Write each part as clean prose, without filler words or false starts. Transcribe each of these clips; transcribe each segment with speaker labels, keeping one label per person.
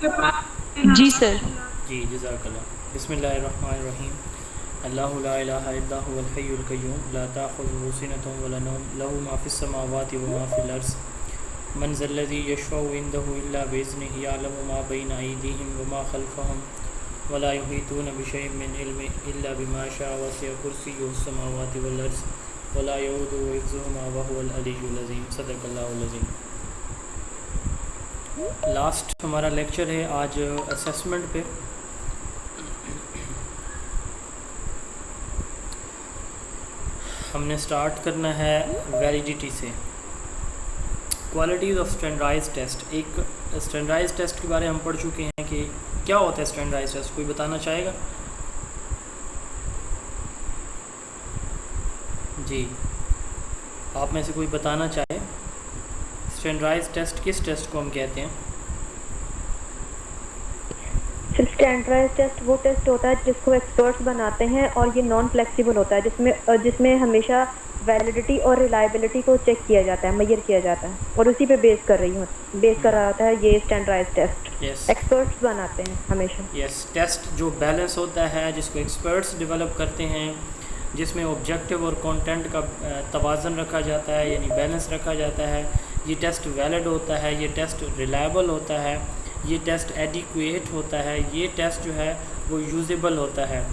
Speaker 1: जी sir.
Speaker 2: जी जज़ाकल्लाह। बिस्मिल्लाहिर्रहमानिर्रहीम। अल्लाहु ला इलाहा इल्ला हुवल हय्युल क़य्यूम ला ताख़ुज़ुहु सिनतुन वला नौम लहू मा फ़िस समावाति व मा फ़िल अर्ज़ मन ज़ल्लज़ी यशफ़अु इंदहु इल्ला बिइज़्निही यअलमु मा बैना अयदीहिम व मा ख़ल्फ़हुम वला युहीतूना बिशैइन मिन इल्मिही इल्ला बिमा शाअ वसिअ कुर्सियुहुस समावाति वल अर्ज़ वला यऊदुहु हिफ़्ज़ुहुमा व हुवल अलिय्युल अज़ीम। सदक़ल्लाहुल अज़ीम। लास्ट हमारा लेक्चर है आज असेसमेंट पे। हमने स्टार्ट करना है वैलिडिटी से। Qualities of standardised test. एक स्टैंडर्डाइज्ड टेस्ट के बारे में हम पढ़ चुके हैं कि क्या होता है स्टैंडर्डाइज्ड टेस्ट, कोई बताना चाहेगा? जी, आप में से कोई बताना चाहे स्टैंडर्डाइज्ड टेस्ट किस टेस्ट को हम कहते हैं?
Speaker 3: स्टैंडर्डाइज्ड टेस्ट वो टेस्ट होता है जिसको एक्सपर्ट्स बनाते हैं और ये नॉन फ्लेक्सिबल होता है, जिसमें हमेशा वैलिडिटी और रिलायबिलिटी को चेक किया जाता है, मेजर किया जाता है और उसी पे बेस कर रहा होता है ये स्टैंडर्डाइज्ड टेस्ट।
Speaker 2: यस
Speaker 3: एक्सपर्ट्स बनाते हैं हमेशा।
Speaker 2: यस, टेस्ट जो बैलेंस होता है, जिसको एक्सपर्ट्स डेवलप करते हैं, जिसमें ऑब्जेक्टिव और कंटेंट का तवाज़न रखा जाता है, यानी बैलेंस रखा जाता है, ये टेस्ट वैलिड होता है, ये टेस्ट रिलायबल होता है, ये टेस्ट एडिक्वेट होता है, ये टेस्ट जो है वो यूजेबल होता है।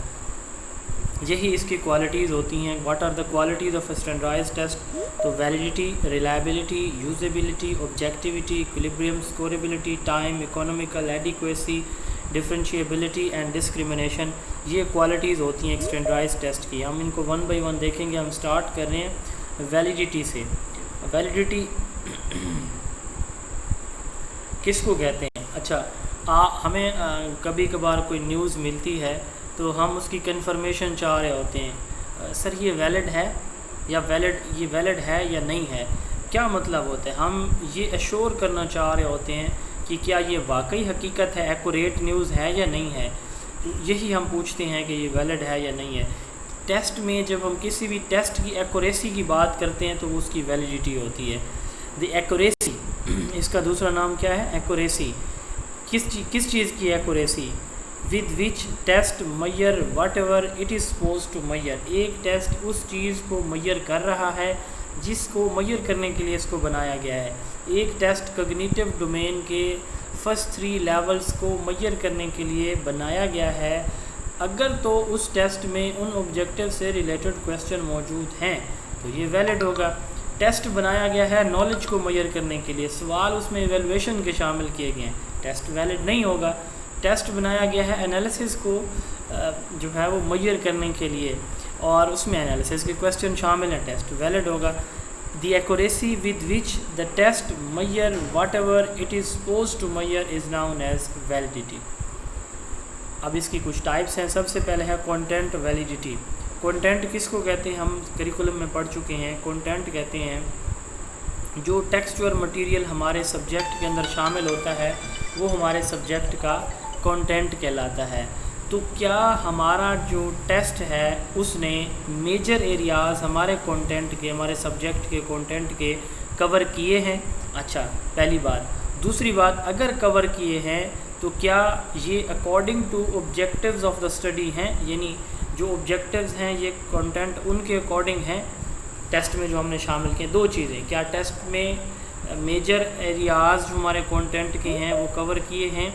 Speaker 2: यही इसकी क्वालिटीज़ होती हैं। What are the qualities of standardised test? तो validity, reliability, usability, objectivity, equilibrium, scorability, time, economical, adequacy, differentiability and discrimination, ये क्वालिटीज़ होती हैं एक स्टैंडर्डाइज्ड टेस्ट की। हम इनको वन बाय वन देखेंगे। हम स्टार्ट कर रहे हैं वैलिडिटी से। वैलिडिटी किसको कहते हैं? अच्छा, हमें कभी कभार कोई न्यूज़ मिलती है तो हम उसकी कन्फर्मेशन चाह रहे होते हैं, सर ये वैलिड है या ये वैलिड है या नहीं है। क्या मतलब होता है? हम ये एश्योर करना चाह रहे होते हैं कि क्या ये वाकई हकीकत है, एक्यूरेट न्यूज़ है या नहीं है। तो यही हम पूछते हैं कि ये वैलिड है या नहीं है। टेस्ट में जब हम किसी भी टेस्ट की एक्यूरेसी की बात करते हैं तो उसकी वैलिडिटी होती है। द एक्यूरेसी, इसका दूसरा नाम क्या है? एक्यूरेसी। किस चीज़ की accuracy? With which test measure whatever it is suppose to measure. एक टेस्ट उस चीज़ को मैयर कर रहा है जिसको मैयर करने के लिए इसको बनाया गया है। एक टेस्ट कॉग्निटिव डोमेन के फर्स्ट 3 लेवल्स को मैयर करने के लिए बनाया गया है। अगर तो उस टेस्ट में उन ऑब्जेक्टिव से रिलेटेड क्वेश्चन मौजूद हैं तो ये वैलिड होगा। टेस्ट बनाया गया है नॉलेज को मैयर करने के लिए, सवाल उसमें इवेलुएशन के शामिल किए गए हैं, टेस्ट वैलिड नहीं होगा। टेस्ट बनाया गया है एनालिसिस को जो है वो मैयर करने के लिए और उसमें एनालिसिस के क्वेश्चन शामिल हैं, टेस्ट वैलिड होगा। The accuracy with which the test measure whatever it is suppose to measure is known as validity. अब इसकी कुछ टाइप्स हैं। सबसे पहले है कंटेंट वैलिडिटी। कंटेंट किसको कहते हैं? हम करिकुलम में पढ़ चुके हैं। कंटेंट कहते हैं जो टेक्सचुअल मटेरियल हमारे सब्जेक्ट के अंदर शामिल होता है वो हमारे सब्जेक्ट का कंटेंट कहलाता है। तो क्या हमारा जो टेस्ट है उसने मेजर एरियाज़ हमारे कंटेंट के, हमारे सब्जेक्ट के कंटेंट के कवर किए हैं? अच्छा, पहली बात। दूसरी बात, अगर कवर किए हैं तो क्या ये according to objectives of the study हैं, यानी जो ऑब्जेक्टिव्स हैं ये कंटेंट उनके अकॉर्डिंग हैं टेस्ट में जो हमने शामिल किए। दो चीज़ें, क्या टेस्ट में मेजर एरियाज़ जो हमारे कंटेंट के हैं वो कवर किए हैं?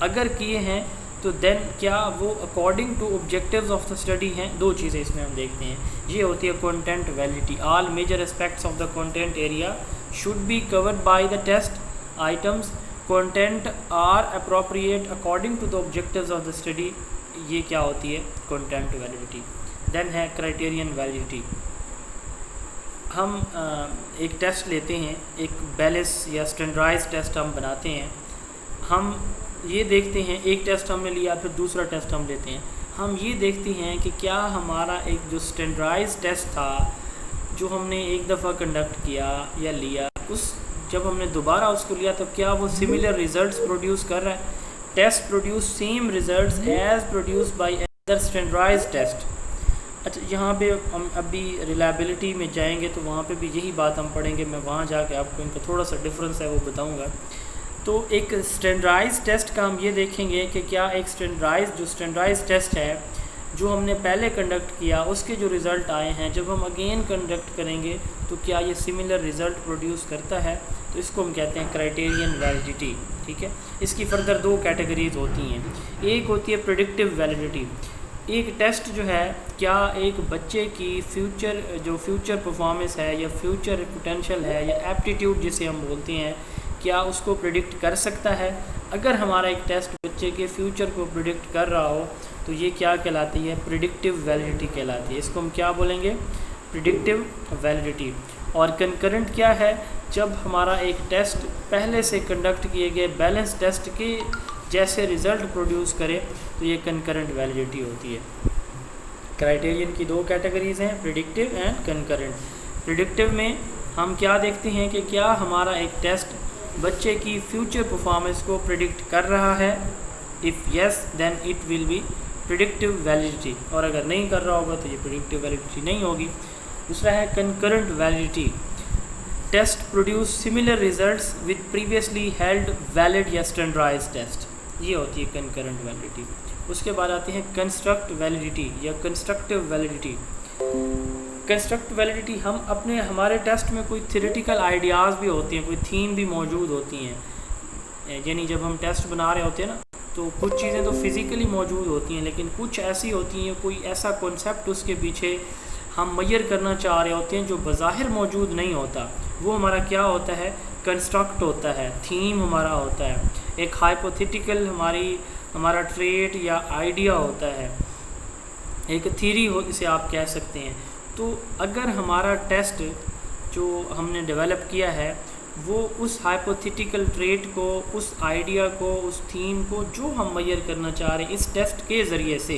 Speaker 2: अगर किए हैं तो देन क्या वो according to objectives of the study हैं? दो चीज़ें इसमें हम देखते हैं। ये होती है content validity. All major aspects of the content area should be covered by the test items. Content are appropriate according to the objectives of the study. ये क्या होती है? Content validity. देन है क्राइटेरियन वैलिडिटी। हम एक test लेते हैं, एक बैलेंस या स्टैंडर्डाइज्ड टेस्ट हम बनाते हैं। हम ये देखते हैं, एक टेस्ट हमने लिया फिर दूसरा टेस्ट हम लेते हैं। हम ये देखते हैं कि क्या हमारा एक जो स्टैंडर्डाइज्ड टेस्ट था जो हमने एक दफ़ा कंडक्ट किया या लिया, उस जब हमने दोबारा उसको लिया तो क्या वो सिमिलर रिजल्ट्स प्रोड्यूस कर रहा है? Test produce same results as produce by other standardised test. अच्छा, यहाँ पे हम अभी रिलायबिलिटी में जाएंगे तो वहाँ पे भी यही बात हम पढ़ेंगे। मैं वहाँ जाके आपको इनका थोड़ा सा डिफरेंस है वो बताऊँगा। तो एक स्टैंडर्डाइज टेस्ट का हम ये देखेंगे कि क्या एक स्टैंडर्डाइज टेस्ट है जो हमने पहले कंडक्ट किया उसके जो रिज़ल्ट आए हैं जब हम अगेन कंडक्ट करेंगे तो क्या ये सिमिलर रिज़ल्ट प्रोड्यूस करता है, तो इसको हम कहते हैं क्राइटेरियन वैलिडिटी। ठीक है, इसकी फर्दर दो कैटेगरीज होती हैं। एक होती है प्रेडिक्टिव वैलिडिटी। एक टेस्ट जो है क्या एक बच्चे की फ्यूचर परफॉर्मेंस है या फ्यूचर पोटेंशियल है या एप्टीट्यूड जिसे हम बोलते हैं, क्या उसको प्रिडिक्ट कर सकता है। अगर हमारा एक टेस्ट बच्चे के फ्यूचर को प्रिडिक्ट कर रहा हो तो ये क्या कहलाती है, प्रिडिक्टिव वैलिडिटी कहलाती है। इसको हम क्या बोलेंगे, प्रिडिक्टिव वैलिडिटी। और कंकरेंट क्या है, जब हमारा एक टेस्ट पहले से कंडक्ट किए गए बैलेंस टेस्ट के जैसे रिज़ल्ट प्रोड्यूस करे तो ये कंकरेंट वैलिडिटी होती है। क्राइटेरियन की दो कैटेगरीज हैं, प्रिडिक्टिव एंड कंकरेंट। प्रिडिक्टिव में हम क्या देखते हैं कि क्या हमारा एक टेस्ट बच्चे की फ्यूचर परफॉर्मेंस को प्रिडिक्ट कर रहा है। If yes then it will be predictive validity, और अगर नहीं कर रहा होगा तो ये प्रिडिक्टिव वैलिडिटी नहीं होगी। दूसरा है concurrent validity. Test produce similar results with previously held valid या स्टैंडर्डाइज्ड टेस्ट, ये होती है कंकरेंट वैलिडिटी। उसके बाद आती है कंस्ट्रक्ट वैलिडिटी या कंस्ट्रक्टिव वैलिडिटी। कंस्ट्रक्ट वैलिडिटी हम हमारे टेस्ट में कोई थ्योरेटिकल आइडियाज़ भी होती हैं, कोई थीम भी मौजूद होती हैं। यानी जब हम टेस्ट बना रहे होते हैं ना तो कुछ चीज़ें तो फिज़िकली मौजूद होती हैं, लेकिन कुछ ऐसी होती हैं कोई ऐसा कॉन्सेप्ट उसके पीछे हम मैयर करना चाह रहे होते हैं जो बज़ाहिर मौजूद नहीं होता। वो हमारा क्या होता है, कंस्ट्रक्ट होता है, थीम हमारा होता है, एक हाइपोथेटिकल हमारा ट्रेट या आइडिया होता है, एक थ्योरी हो इसे आप कह सकते हैं। तो अगर हमारा टेस्ट जो हमने डेवलप किया है वो उस हाइपोथेटिकल ट्रेट को, उस आइडिया को, उस थीम को जो हम मैयर करना चाह रहे हैं इस टेस्ट के ज़रिए से,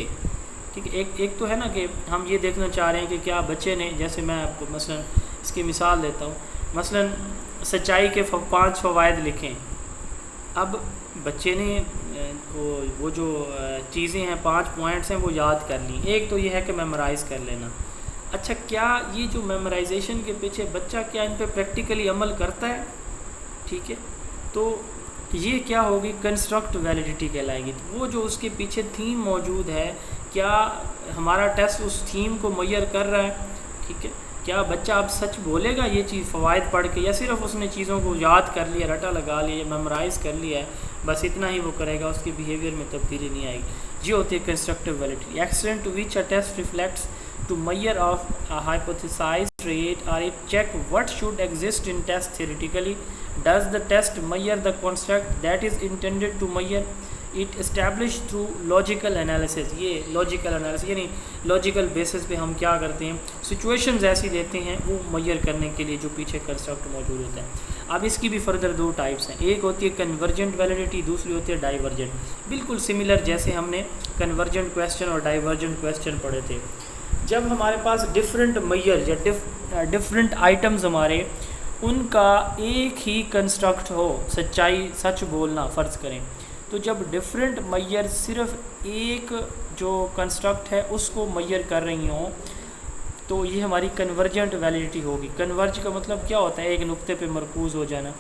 Speaker 2: ठीक है। एक तो है ना कि हम ये देखना चाह रहे हैं कि क्या बच्चे ने, जैसे मैं आपको मसलन इसकी मिसाल देता हूँ, मसलन सच्चाई के 5 फ़वाइद लिखें। अब बच्चे ने वो जो चीज़ें हैं 5 पॉइंट्स हैं वो याद कर ली। एक तो ये है कि मेमोराइज़ कर लेना। अच्छा, क्या ये जो मेमोराइजेशन के पीछे बच्चा क्या इन पे प्रैक्टिकली अमल करता है, ठीक है, तो ये क्या होगी, कंस्ट्रक्ट वैलिडिटी कहलाएगी। तो वो जो उसके पीछे थीम मौजूद है, क्या हमारा टेस्ट उस थीम को मैयर कर रहा है, ठीक है। क्या बच्चा अब सच बोलेगा ये चीज़ फ़वाइद पढ़ के, या सिर्फ उसने चीज़ों को याद कर लिया, रटा लगा लिया, मेमोराइज़ कर लिया है, बस इतना ही वो करेगा, उसके बिहेवियर में तब्दीली नहीं आएगी। ये होती है constructive validity. Extent to which a test reflects to measure of a hypothesized trait, or it check what should exist in test theoretically. Does the test measure the construct that is intended to measure? It established through logical analysis. ये logical analysis यानी logical basis पे हम क्या करते हैं, situations ऐसी देते हैं वो measure करने के लिए जो पीछे construct मौजूद होता है। अब इसकी भी फर्दर 2 टाइप्स हैं। एक होती है कन्वर्जेंट वैलिडिटी, दूसरी होती है डाइवर्जेंट। बिल्कुल सिमिलर जैसे हमने कन्वर्जेंट क्वेश्चन और डाइवर्जेंट क्वेश्चन पढ़े थे। जब हमारे पास डिफरेंट मैयर या डिफरेंट आइटम्स हमारे उनका एक ही कंस्ट्रक्ट हो, सच्चाई, सच बोलना फ़र्ज़ करें, तो जब डिफरेंट मैयर सिर्फ एक जो कंस्ट्रक्ट है उसको मैयर कर रही हों तो ये हमारी कन्वर्जेंट वैलिडिटी होगी। कन्वर्ज का मतलब क्या होता है, एक नुक्ते पे मरकूज़ हो जाना।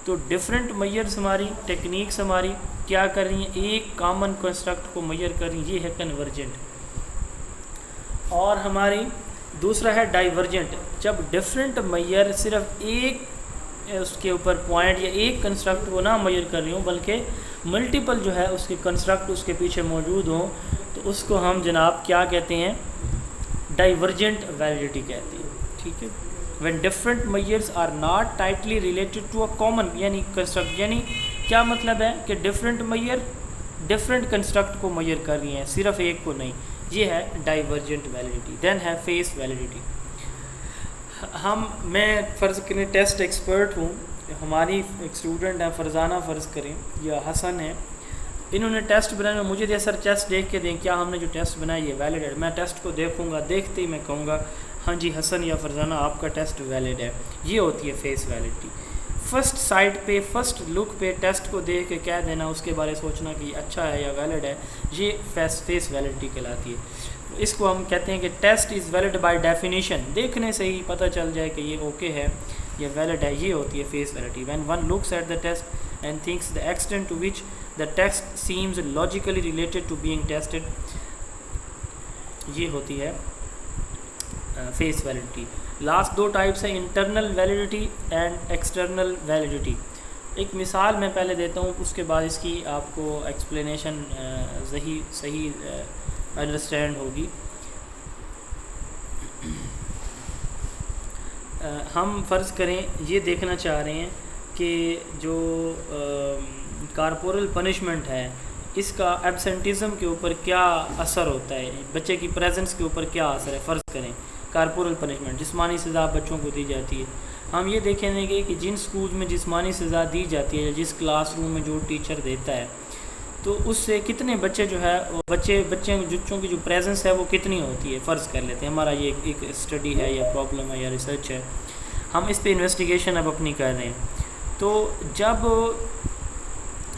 Speaker 2: तो डिफरेंट मैयर्स हमारी टेक्निक्स हमारी क्या कर रही हैं, एक कॉमन कंस्ट्रक्ट को मैयर कर रही हैं, ये है कन्वर्जेंट। और हमारी दूसरा है डाइवर्जेंट, जब डिफरेंट मैयर सिर्फ एक उसके ऊपर पॉइंट या एक कंस्ट्रक्ट को ना मैयर कर रही हूँ बल्कि मल्टीपल जो है उसके कंस्ट्रक्ट उसके पीछे मौजूद हों, तो उसको हम जनाब क्या कहते हैं, डाइवर्जेंट वैलिडिटी कहते हैं, ठीक है। When different measures are not tightly related to a common यानी कंस्ट्रक्ट, यानी क्या मतलब है कि डिफरेंट मैयर डिफरेंट कंस्ट्रक्ट को मैयर कर रही हैं, सिर्फ एक को नहीं, ये है डाइवर्जेंट वैलिडिटी। देन है फेस वैलिडिटी। मैं फ़र्ज़ करें टेस्ट एक्सपर्ट हूँ, हमारी एक स्टूडेंट है फरजाना फ़र्ज़ करें या हसन है, इन्होंने टेस्ट बनाया, मुझे दे सर टेस्ट देख के दें क्या हमने जो टेस्ट बनाया ये वैलिड है। मैं टेस्ट को देखूँगा, देखते ही मैं कहूँगा हाँ जी हसन या फरजाना आपका टेस्ट वैलिड है। ये होती है फेस वैलिडिटी। फ़र्स्ट साइट पे, फ़र्स्ट लुक पे टेस्ट को देख के कह देना, उसके बारे सोचना कि अच्छा है या वैलिड है, ये फेस वैलिडिटी कहलाती है। इसको हम कहते हैं कि test is valid by definition, देखने से ही पता चल जाए कि ये ओके है या वैलिड है, ये होती है face validity. When one looks at the test and thinks the extent to which the text seems logically related to being tested. ये होती है फेस वैलिडिटी। लास्ट दो टाइप्स हैं, internal validity and external validity. एक मिसाल मैं पहले देता हूँ, उसके बाद इसकी आपको एक्सप्लेनेशन सही अंडरस्टैंड होगी। हम फ़र्ज़ करें ये देखना चाह रहे हैं कि जो कॉर्पोरल पनिशमेंट है इसका एब्सेंटिज़म के ऊपर क्या असर होता है, बच्चे की प्रेजेंस के ऊपर क्या असर है। फ़र्ज़ करें कॉर्पोरल पनिशमेंट, जिस्मानी सज़ा बच्चों को दी जाती है। हम ये देखेंगे कि जिन स्कूल में जिस्मानी सज़ा दी जाती है, जिस क्लासरूम में जो टीचर देता है, तो उससे कितने बच्चे जो है बच्चों की जो प्रेजेंस है वो कितनी होती है। फ़र्ज़ कर लेते हैं हमारा ये एक स्टडी है या प्रॉब्लम है या रिसर्च है, हम इस पे इन्वेस्टिगेशन अब अपनी कर रहे हैं। तो जब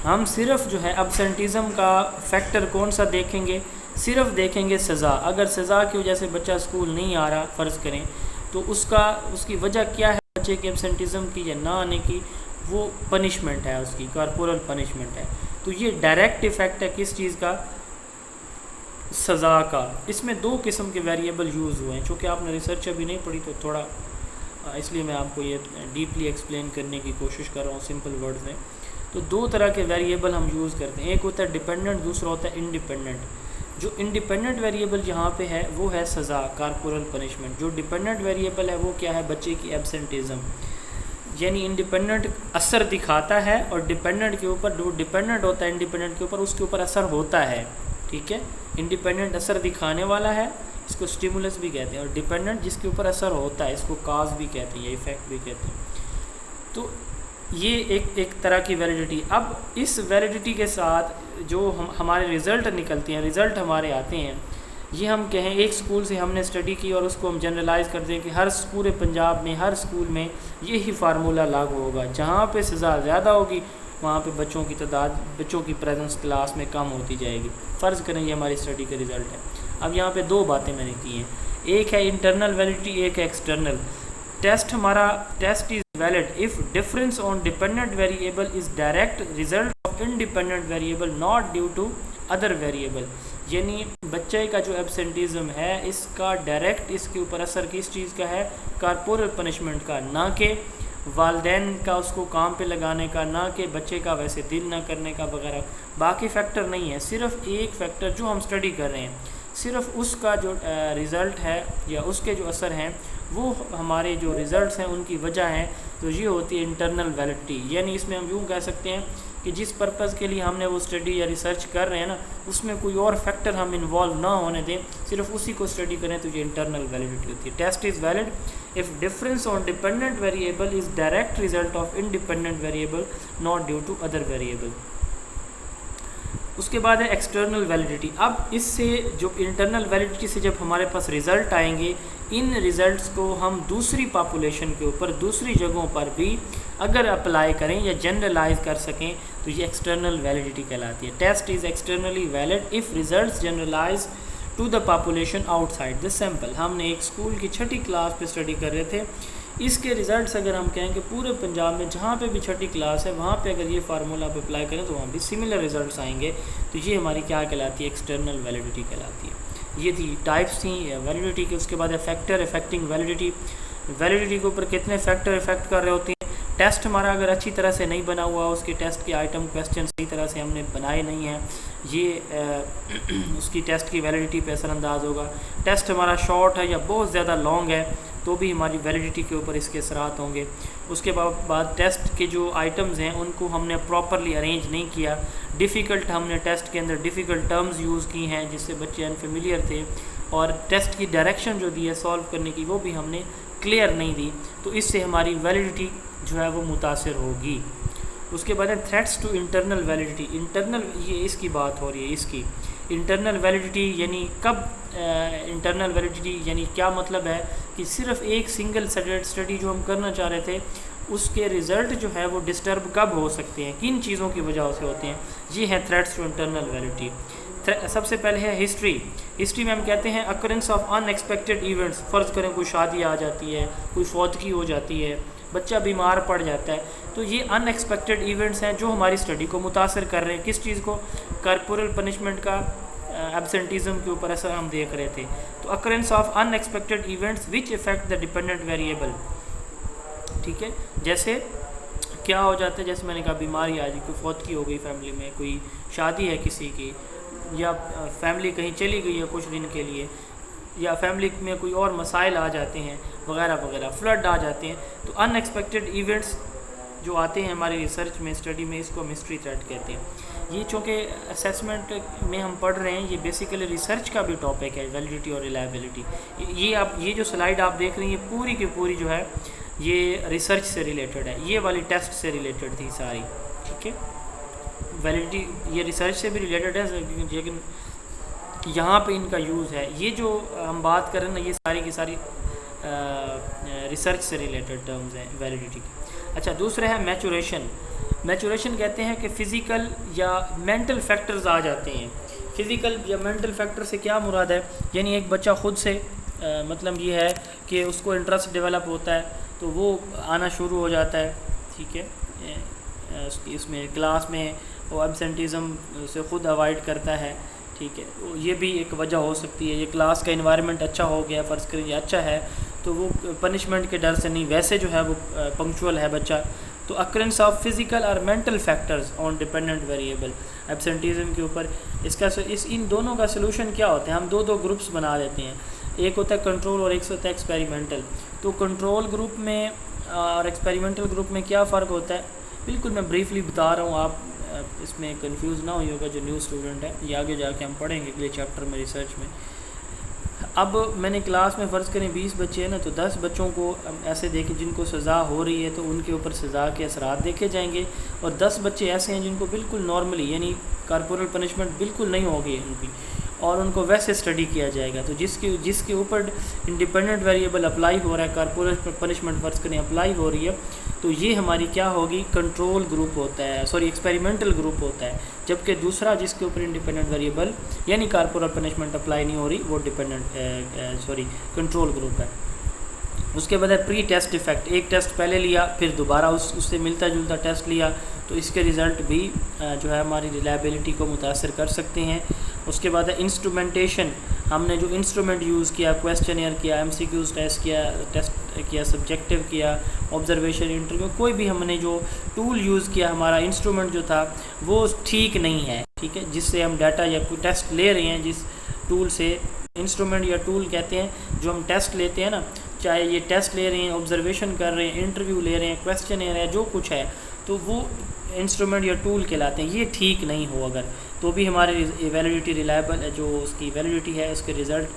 Speaker 2: हम सिर्फ जो है एब्सेंटिज़म का फैक्टर कौन सा देखेंगे, सिर्फ देखेंगे सज़ा। अगर सज़ा की वजह से बच्चा स्कूल नहीं आ रहा फ़र्ज़ करें, तो उसकी वजह क्या है बच्चे के एब्सेंटिज़म की या ना आने की, वो पनिशमेंट है, उसकी कॉर्पोरल पनिशमेंट है। तो ये डायरेक्ट इफ़ेक्ट है किस चीज़ का, सज़ा का। इसमें दो किस्म के वेरिएबल यूज़ हुए हैं, चूँकि आपने रिसर्च अभी नहीं पढ़ी तो थोड़ा इसलिए मैं आपको ये डीपली एक्सप्लेन करने की कोशिश कर रहा हूँ सिंपल वर्ड्स में। तो दो तरह के वेरिएबल हम यूज़ करते हैं, एक होता है डिपेंडेंट, दूसरा होता है इंडिपेंडेंट। जो इंडिपेंडेंट वेरिएबल यहाँ पे है वो है सज़ा, कॉर्पोरल पनिशमेंट। जो डिपेंडेंट वेरिएबल है वो क्या है, बच्चे की एब्सेंटिज़म। यानी इंडिपेंडेंट असर दिखाता है और डिपेंडेंट के ऊपर, जो डिपेंडेंट होता है इंडिपेंडेंट के ऊपर, उसके ऊपर असर होता है। ठीक है, इंडिपेंडेंट असर दिखाने वाला है, इसको स्टिमुलस भी कहते हैं, और डिपेंडेंट जिसके ऊपर असर होता है इसको काज भी कहते हैं या इफ़ेक्ट भी कहते हैं। तो ये एक तरह की वैलिडिटी। अब इस वैलिडिटी के साथ जो हमारे रिज़ल्ट निकलते हैं, रिज़ल्ट हमारे आते हैं, ये हम कहें एक स्कूल से हमने स्टडी की और उसको हम जनरलाइज़ कर दें कि हर पूरे पंजाब में हर स्कूल में यही फार्मूला लागू होगा, जहाँ पे सज़ा ज़्यादा होगी वहाँ पे बच्चों की तादाद, बच्चों की प्रेजेंस क्लास में कम होती जाएगी। फ़र्ज़ करें ये हमारी स्टडी का रिज़ल्ट है। अब यहाँ पे दो बातें मैंने की हैं, एक है इंटरनल वैलिडिटी, एक है external. Test is valid if difference on dependent variable is direct result of independent variable not due to other variable. यानी बच्चे का जो एब्सेंटिज़म है इसका डायरेक्ट इसके ऊपर असर किस चीज़ का है, कॉर्पोरल पनिशमेंट का, ना कि वालदैन का उसको काम पे लगाने का, ना कि बच्चे का वैसे दिल ना करने का वगैरह। बाकी फैक्टर नहीं है, सिर्फ एक फैक्टर जो हम स्टडी कर रहे हैं, सिर्फ उसका जो रिज़ल्ट है या उसके जो असर हैं वो हमारे जो रिज़ल्ट्स हैं उनकी वजह है। तो ये होती है इंटरनल वैलिडिटी। यानी इसमें हम यूँ कह सकते हैं कि जिस पर्पज़ के लिए हमने वो स्टडी या रिसर्च कर रहे हैं ना, उसमें कोई और फैक्टर हम इन्वॉल्व ना होने दें, सिर्फ उसी को स्टडी करें, तो ये इंटरनल वैलिडिटी होती है। Test is valid if difference on dependent variable is direct result of independent variable not due to other variable. उसके बाद है एक्सटर्नल वैलिडिटी। अब इससे जो इंटरनल वैलिडिटी से जब हमारे पास रिज़ल्ट आएंगे, इन रिज़ल्ट्स को हम दूसरी पॉपुलेशन के ऊपर, दूसरी जगहों पर भी अगर अप्लाई करें या जनरलाइज कर सकें, तो ये एक्सटर्नल वैलिडिटी कहलाती है। Test is externally valid if results generalise to the population outside the sample. हमने एक स्कूल की 6ठी क्लास पे स्टडी कर रहे थे, इसके रिज़ल्ट्स अगर हम कहें कि पूरे पंजाब में जहाँ पे भी 6ठी क्लास है वहाँ पे अगर ये फार्मूला आप अप्लाई करें तो वहाँ भी सिमिलर रिज़ल्ट्स आएंगे, तो ये हमारी क्या कहलाती है, एक्सटर्नल वैलिडिटी कहलाती है। ये थी टाइप्स थी वैलिडिटी के। उसके बाद है फैक्टर इफेक्टिंग वैलिडिटी। वैलिडिटी के ऊपर कितने फैक्टर इफेक्ट कर रहे होते हैं। टेस्ट हमारा अगर अच्छी तरह से नहीं बना हुआ, उसके टेस्ट के आइटम क्वेश्चन सही तरह से हमने बनाए नहीं हैं, ये उसकी टेस्ट की वैलिडिटी पे असरअंदाज होगा। टेस्ट हमारा शॉर्ट है या बहुत ज़्यादा लॉन्ग है तो भी हमारी वैलिडिटी के ऊपर इसके असरात होंगे। उसके बाद टेस्ट के जो आइटम्स हैं उनको हमने प्रॉपरली अरेंज नहीं किया, डिफ़िकल्ट हमने टेस्ट के अंदर डिफ़िकल्ट टर्म्स यूज़ की हैं जिससे बच्चे अनफेमिलियर थे, और टेस्ट की डायरेक्शन जो दी है सॉल्व करने की वो भी हमने क्लियर नहीं दी, तो इससे हमारी वैलिडिटी जो है वो मुतासिर होगी। उसके बाद है threats to internal validity. Internal, ये इसकी बात हो रही है, इसकी इंटरनल वैलिडिटी यानी कब इंटरनल वैलिडिटी यानी क्या मतलब है कि सिर्फ एक सिंगल स्टडी जो हम करना चाह रहे थे उसके रिज़ल्ट जो है वो डिस्टर्ब कब हो सकते हैं, किन चीज़ों की वजह से होते हैं, ये है थ्रेट्स टू इंटरनल वैलिडिटी। सबसे पहले है हिस्ट्री। हिस्ट्री में हम कहते हैं अकरेंस ऑफ अनएक्सपेक्टेड इवेंट्स। फ़र्ज़ करें कोई शादी आ जाती है, कोई फौतगी हो जाती है, बच्चा बीमार पड़ जाता है, तो ये अनएक्सपेक्टेड इवेंट्स हैं जो हमारी स्टडी को मुतासर कर रहे हैं। किस चीज़ को? कॉर्पोरल पनिशमेंट का एब्सेंटिज़म के ऊपर ऐसा हम देख रहे थे। तो occurrence of unexpected events which effect the dependent variable, ठीक है। जैसे क्या हो जाता है, जैसे मैंने कहा बीमारी आ गई, कोई फौतगी हो गई फैमिली में, कोई शादी है किसी की, या फैमिली कहीं चली गई है कुछ दिन के लिए, या फैमिली में कोई और मसाइल आ जाते हैं वगैरह वगैरह, फ्लड आ जाते हैं। तो अनएक्सपेक्टेड इवेंट्स जो आते हैं हमारी रिसर्च में, स्टडी में, इसको हम हिस्ट्री थ्रेट कहते हैं। ये चूँकि असेसमेंट में हम पढ़ रहे हैं, ये बेसिकली रिसर्च का भी टॉपिक है, वैलिडिटी और रिलायबिलिटी। ये जो स्लाइड आप देख रही हैं पूरी की पूरी जो है ये रिसर्च से रिलेटेड है, ये वाली टेस्ट से रिलेटेड थी सारी, ठीक है। वैलिडिटी ये रिसर्च से भी रिलेटेड है, लेकिन यहाँ पे इनका यूज़ है। ये जो हम बात कर रहे हैं ना, ये सारी की सारी रिसर्च से रिलेटेड टर्म्स हैं वैलिडिटी की। अच्छा, दूसरा है मैचुरेशन। मैचुरेशन कहते हैं कि फ़िज़िकल या मेंटल फैक्टर्स आ जाते हैं। फ़िज़िकल या मेंटल फैक्टर से क्या मुराद है? यानी एक बच्चा ख़ुद से मतलब ये है कि उसको इंटरेस्ट डेवलप होता है तो वो आना शुरू हो जाता है, ठीक है। इसमें क्लास में वो एब्सेंटिज़म से ख़ुद अवॉइड करता है, ठीक है। तो ये भी एक वजह हो सकती है। ये क्लास का इन्वायरमेंट अच्छा हो गया, फ़र्ज़ करिए अच्छा है, तो वो पनिशमेंट के डर से नहीं, वैसे जो है वो पंक्चुअल है बच्चा। तो अकरेंस ऑफ फिज़िकल और mental factors on dependent variable absenteeism के ऊपर, इन दोनों का सलूशन क्या होता है? हम दो ग्रुप्स बना लेते हैं, एक होता है कंट्रोल और एक होता है एक्सपेरिमेंटल। तो कंट्रोल ग्रुप में और एक्सपेरिमेंटल ग्रुप में क्या फ़र्क होता है? बिल्कुल मैं ब्रीफली बता रहा हूँ, आप इसमें कंफ्यूज ना होइएगा जो न्यू स्टूडेंट है, ये आगे जाके हम पढ़ेंगे अगले चैप्टर में रिसर्च में। अब मैंने क्लास में फ़र्ज़ करें 20 बच्चे हैं ना, तो 10 बच्चों को ऐसे देखें जिनको सज़ा हो रही है, तो उनके ऊपर सज़ा के असरात देखे जाएंगे, और 10 बच्चे ऐसे हैं जिनको बिल्कुल नॉर्मली यानी कॉर्पोरल पनिशमेंट बिल्कुल नहीं होगी उनकी, और उनको वैसे स्टडी किया जाएगा। तो जिसके ऊपर इंडिपेंडेंट वेरिएबल अप्लाई हो रहा है, कॉर्पोरल पनिशमेंट फ़र्ज़ करें अप्लाई हो रही है, तो ये हमारी क्या होगी? कंट्रोल ग्रुप होता है, सॉरी एक्सपेरिमेंटल ग्रुप होता है। जबकि दूसरा जिसके ऊपर इंडिपेंडेंट वेरिएबल यानी कॉर्पोरल पनिशमेंट अप्लाई नहीं हो रही, वो कंट्रोल ग्रुप है। उसके बाद है प्री टेस्ट इफ़ेक्ट। एक टेस्ट पहले लिया, फिर दोबारा उससे मिलता जुलता टेस्ट लिया, तो इसके रिज़ल्ट भी जो है हमारी रिलायबिलिटी को मुतासर कर सकते हैं। उसके बाद है इंस्ट्रूमेंटेशन। हमने जो इंस्ट्रूमेंट यूज़ किया, क्वेश्चनियर किया, MCQs टेस्ट किया, सब्जेक्टिव किया, ऑब्जर्वेशन, इंटरव्यू, कोई भी हमने जो टूल यूज़ किया, हमारा इंस्ट्रूमेंट जो था वो ठीक नहीं है, ठीक है। जिससे हम डाटा या कोई टेस्ट ले रहे हैं, जिस टूल से, इंस्ट्रूमेंट या टूल कहते हैं जो हम टेस्ट लेते हैं ना, चाहे ये टेस्ट ले रहे हैं, ऑब्जर्वेशन कर रहे हैं, इंटरव्यू ले रहे हैं, क्वेश्चनियर है, जो कुछ है, तो वो इंस्ट्रूमेंट या टूल कहलाते हैं। ये ठीक नहीं हो अगर, तो भी हमारी वैलिडिटी रिलायबल जो उसकी वैलिडिटी है, उसके रिज़ल्ट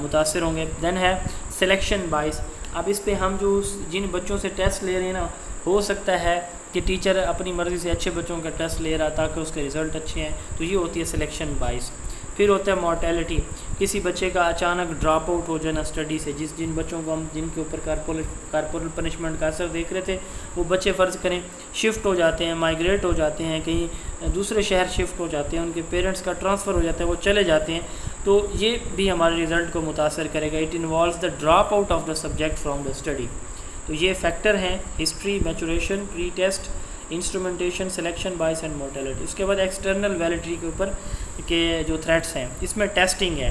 Speaker 2: मुतासर होंगे। देन है सिलेक्शन बाइस। अब इस पे हम जो जिन बच्चों से टेस्ट ले रहे हैं ना, हो सकता है कि टीचर अपनी मर्ज़ी से अच्छे बच्चों का टेस्ट ले रहा ताकि उसके रिज़ल्ट अच्छे हैं, तो ये होती है सिलेक्शन बाइस। फिर होता है मॉर्टेलिटी। किसी बच्चे का अचानक ड्रॉप आउट हो जाना स्टडी से, जिन बच्चों को हम जिनके ऊपर कॉर्पोरल पनिशमेंट का असर देख रहे थे, वो बच्चे फ़र्ज़ करें शिफ्ट हो जाते हैं, माइग्रेट हो जाते हैं, कहीं दूसरे शहर शिफ्ट हो जाते हैं, उनके पेरेंट्स का ट्रांसफ़र हो जाता है, वो चले जाते हैं, तो ये भी हमारे रिज़ल्ट को मुतासर करेगा। It involves the drop out of the subject from the study. तो ये फैक्टर हैं history, maturation, pre test, instrumentation, selection bias and mortality. उसके बाद एक्सटर्नल वैलिडिटी के ऊपर के जो थ्रेट्स हैं, इसमें टेस्टिंग है।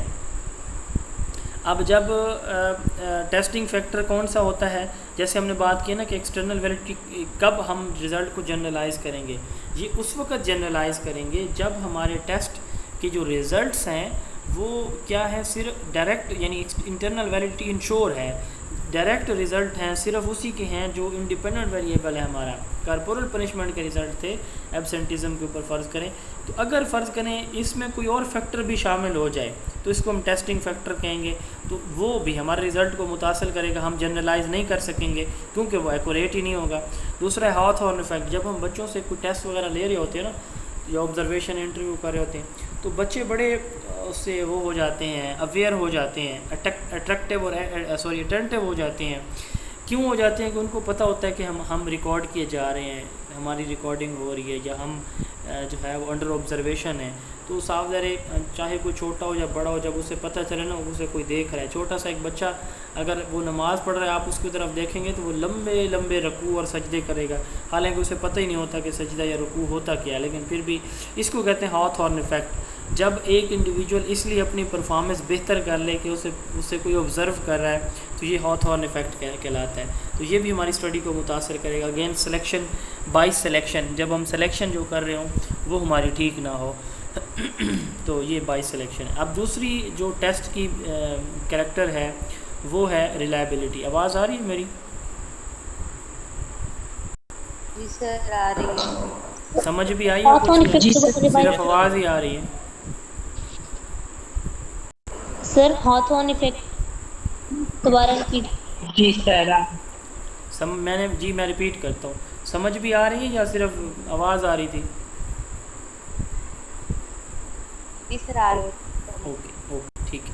Speaker 2: अब जब टेस्टिंग फैक्टर कौन सा होता है, जैसे हमने बात की ना कि एक्सटर्नल वैलिडिटी कब हम रिज़ल्ट को जनरलाइज़ करेंगे, ये उस वक्त जनरलाइज़ करेंगे जब हमारे टेस्ट के जो रिज़ल्ट्स हैं वो क्या है, सिर्फ डायरेक्ट यानी इंटरनल वैलिडिटी इंश्योर है, डायरेक्ट रिज़ल्ट हैं सिर्फ उसी के हैं जो इंडिपेंडेंट वेरिएबल है हमारा। कॉर्पोरल पनिशमेंट के रिज़ल्ट थे एब्सेंटिज़म के ऊपर फ़र्ज़ करें, तो अगर फ़र्ज़ करें इसमें कोई और फैक्टर भी शामिल हो जाए तो इसको हम टेस्टिंग फैक्टर कहेंगे, तो वो भी हमारे रिज़ल्ट को मुतासर करेगा, हम जनरलाइज़ नहीं कर सकेंगे क्योंकि वो एक्यूरेट ही नहीं होगा। दूसरा है हॉथॉर्न इफेक्ट। जब हम बच्चों से कोई टेस्ट वगैरह ले रहे होते हैं ना, या ऑब्जर्वेशन इंटरव्यू कर रहे होते हैं, तो बच्चे बड़े उससे वो हो जाते हैं, अवेयर हो जाते हैं, अट्रैक्टिव और अटेंटिव हो जाते हैं। क्यों हो जाते हैं? कि उनको पता होता है कि हम रिकॉर्ड किए जा रहे हैं, हमारी रिकॉर्डिंग हो रही है, या हम जो है वो अंडर ऑब्जर्वेशन है, तो साफ ज़ाहिर चाहे कोई छोटा हो या बड़ा हो, जब उसे पता चले ना उसे कोई देख रहा है, छोटा सा एक बच्चा अगर वो नमाज़ पढ़ रहा है आप उसकी तरफ देखेंगे तो वो लंबे लंबे रकू और सजदे करेगा, हालांकि उसे पता ही नहीं होता कि सजदा या रकू होता क्या है, लेकिन फिर भी इसको कहते हैं हॉथॉर्न इफ़ेक्ट। जब एक इंडिविजुअल इसलिए अपनी परफॉर्मेंस बेहतर कर ले कि उससे कोई ऑब्ज़र्व कर रहा है, तो ये हॉथॉर्न इफ़ेक्ट कहलाता है। तो ये भी हमारी स्टडी को मुतासर करेगा। अगेन सिलेक्शन बाय सिलेक्शन, जब हम सिलेक्शन जो कर रहे हों वो हमारी ठीक ना हो तो ये बाय सिलेक्शन है। अब दूसरी जो टेस्ट की कैरेक्टर है वो है रिलायबिलिटी। आवाज़ आ रही है मेरी?
Speaker 1: जी सर आ रही है।
Speaker 2: समझ भी आई है कुछ?
Speaker 1: जी सर,
Speaker 2: सिर्फ आवाज़ ही आ रही है।
Speaker 1: सर हॉथॉर्न इफेक्ट दोबारा रिपीट। जी सर
Speaker 2: मैं रिपीट करता हूँ, समझ भी आ रही है या सिर्फ आवाज़ आ रही थी?
Speaker 1: जी सर आ रही है।
Speaker 2: ओके ठीक है।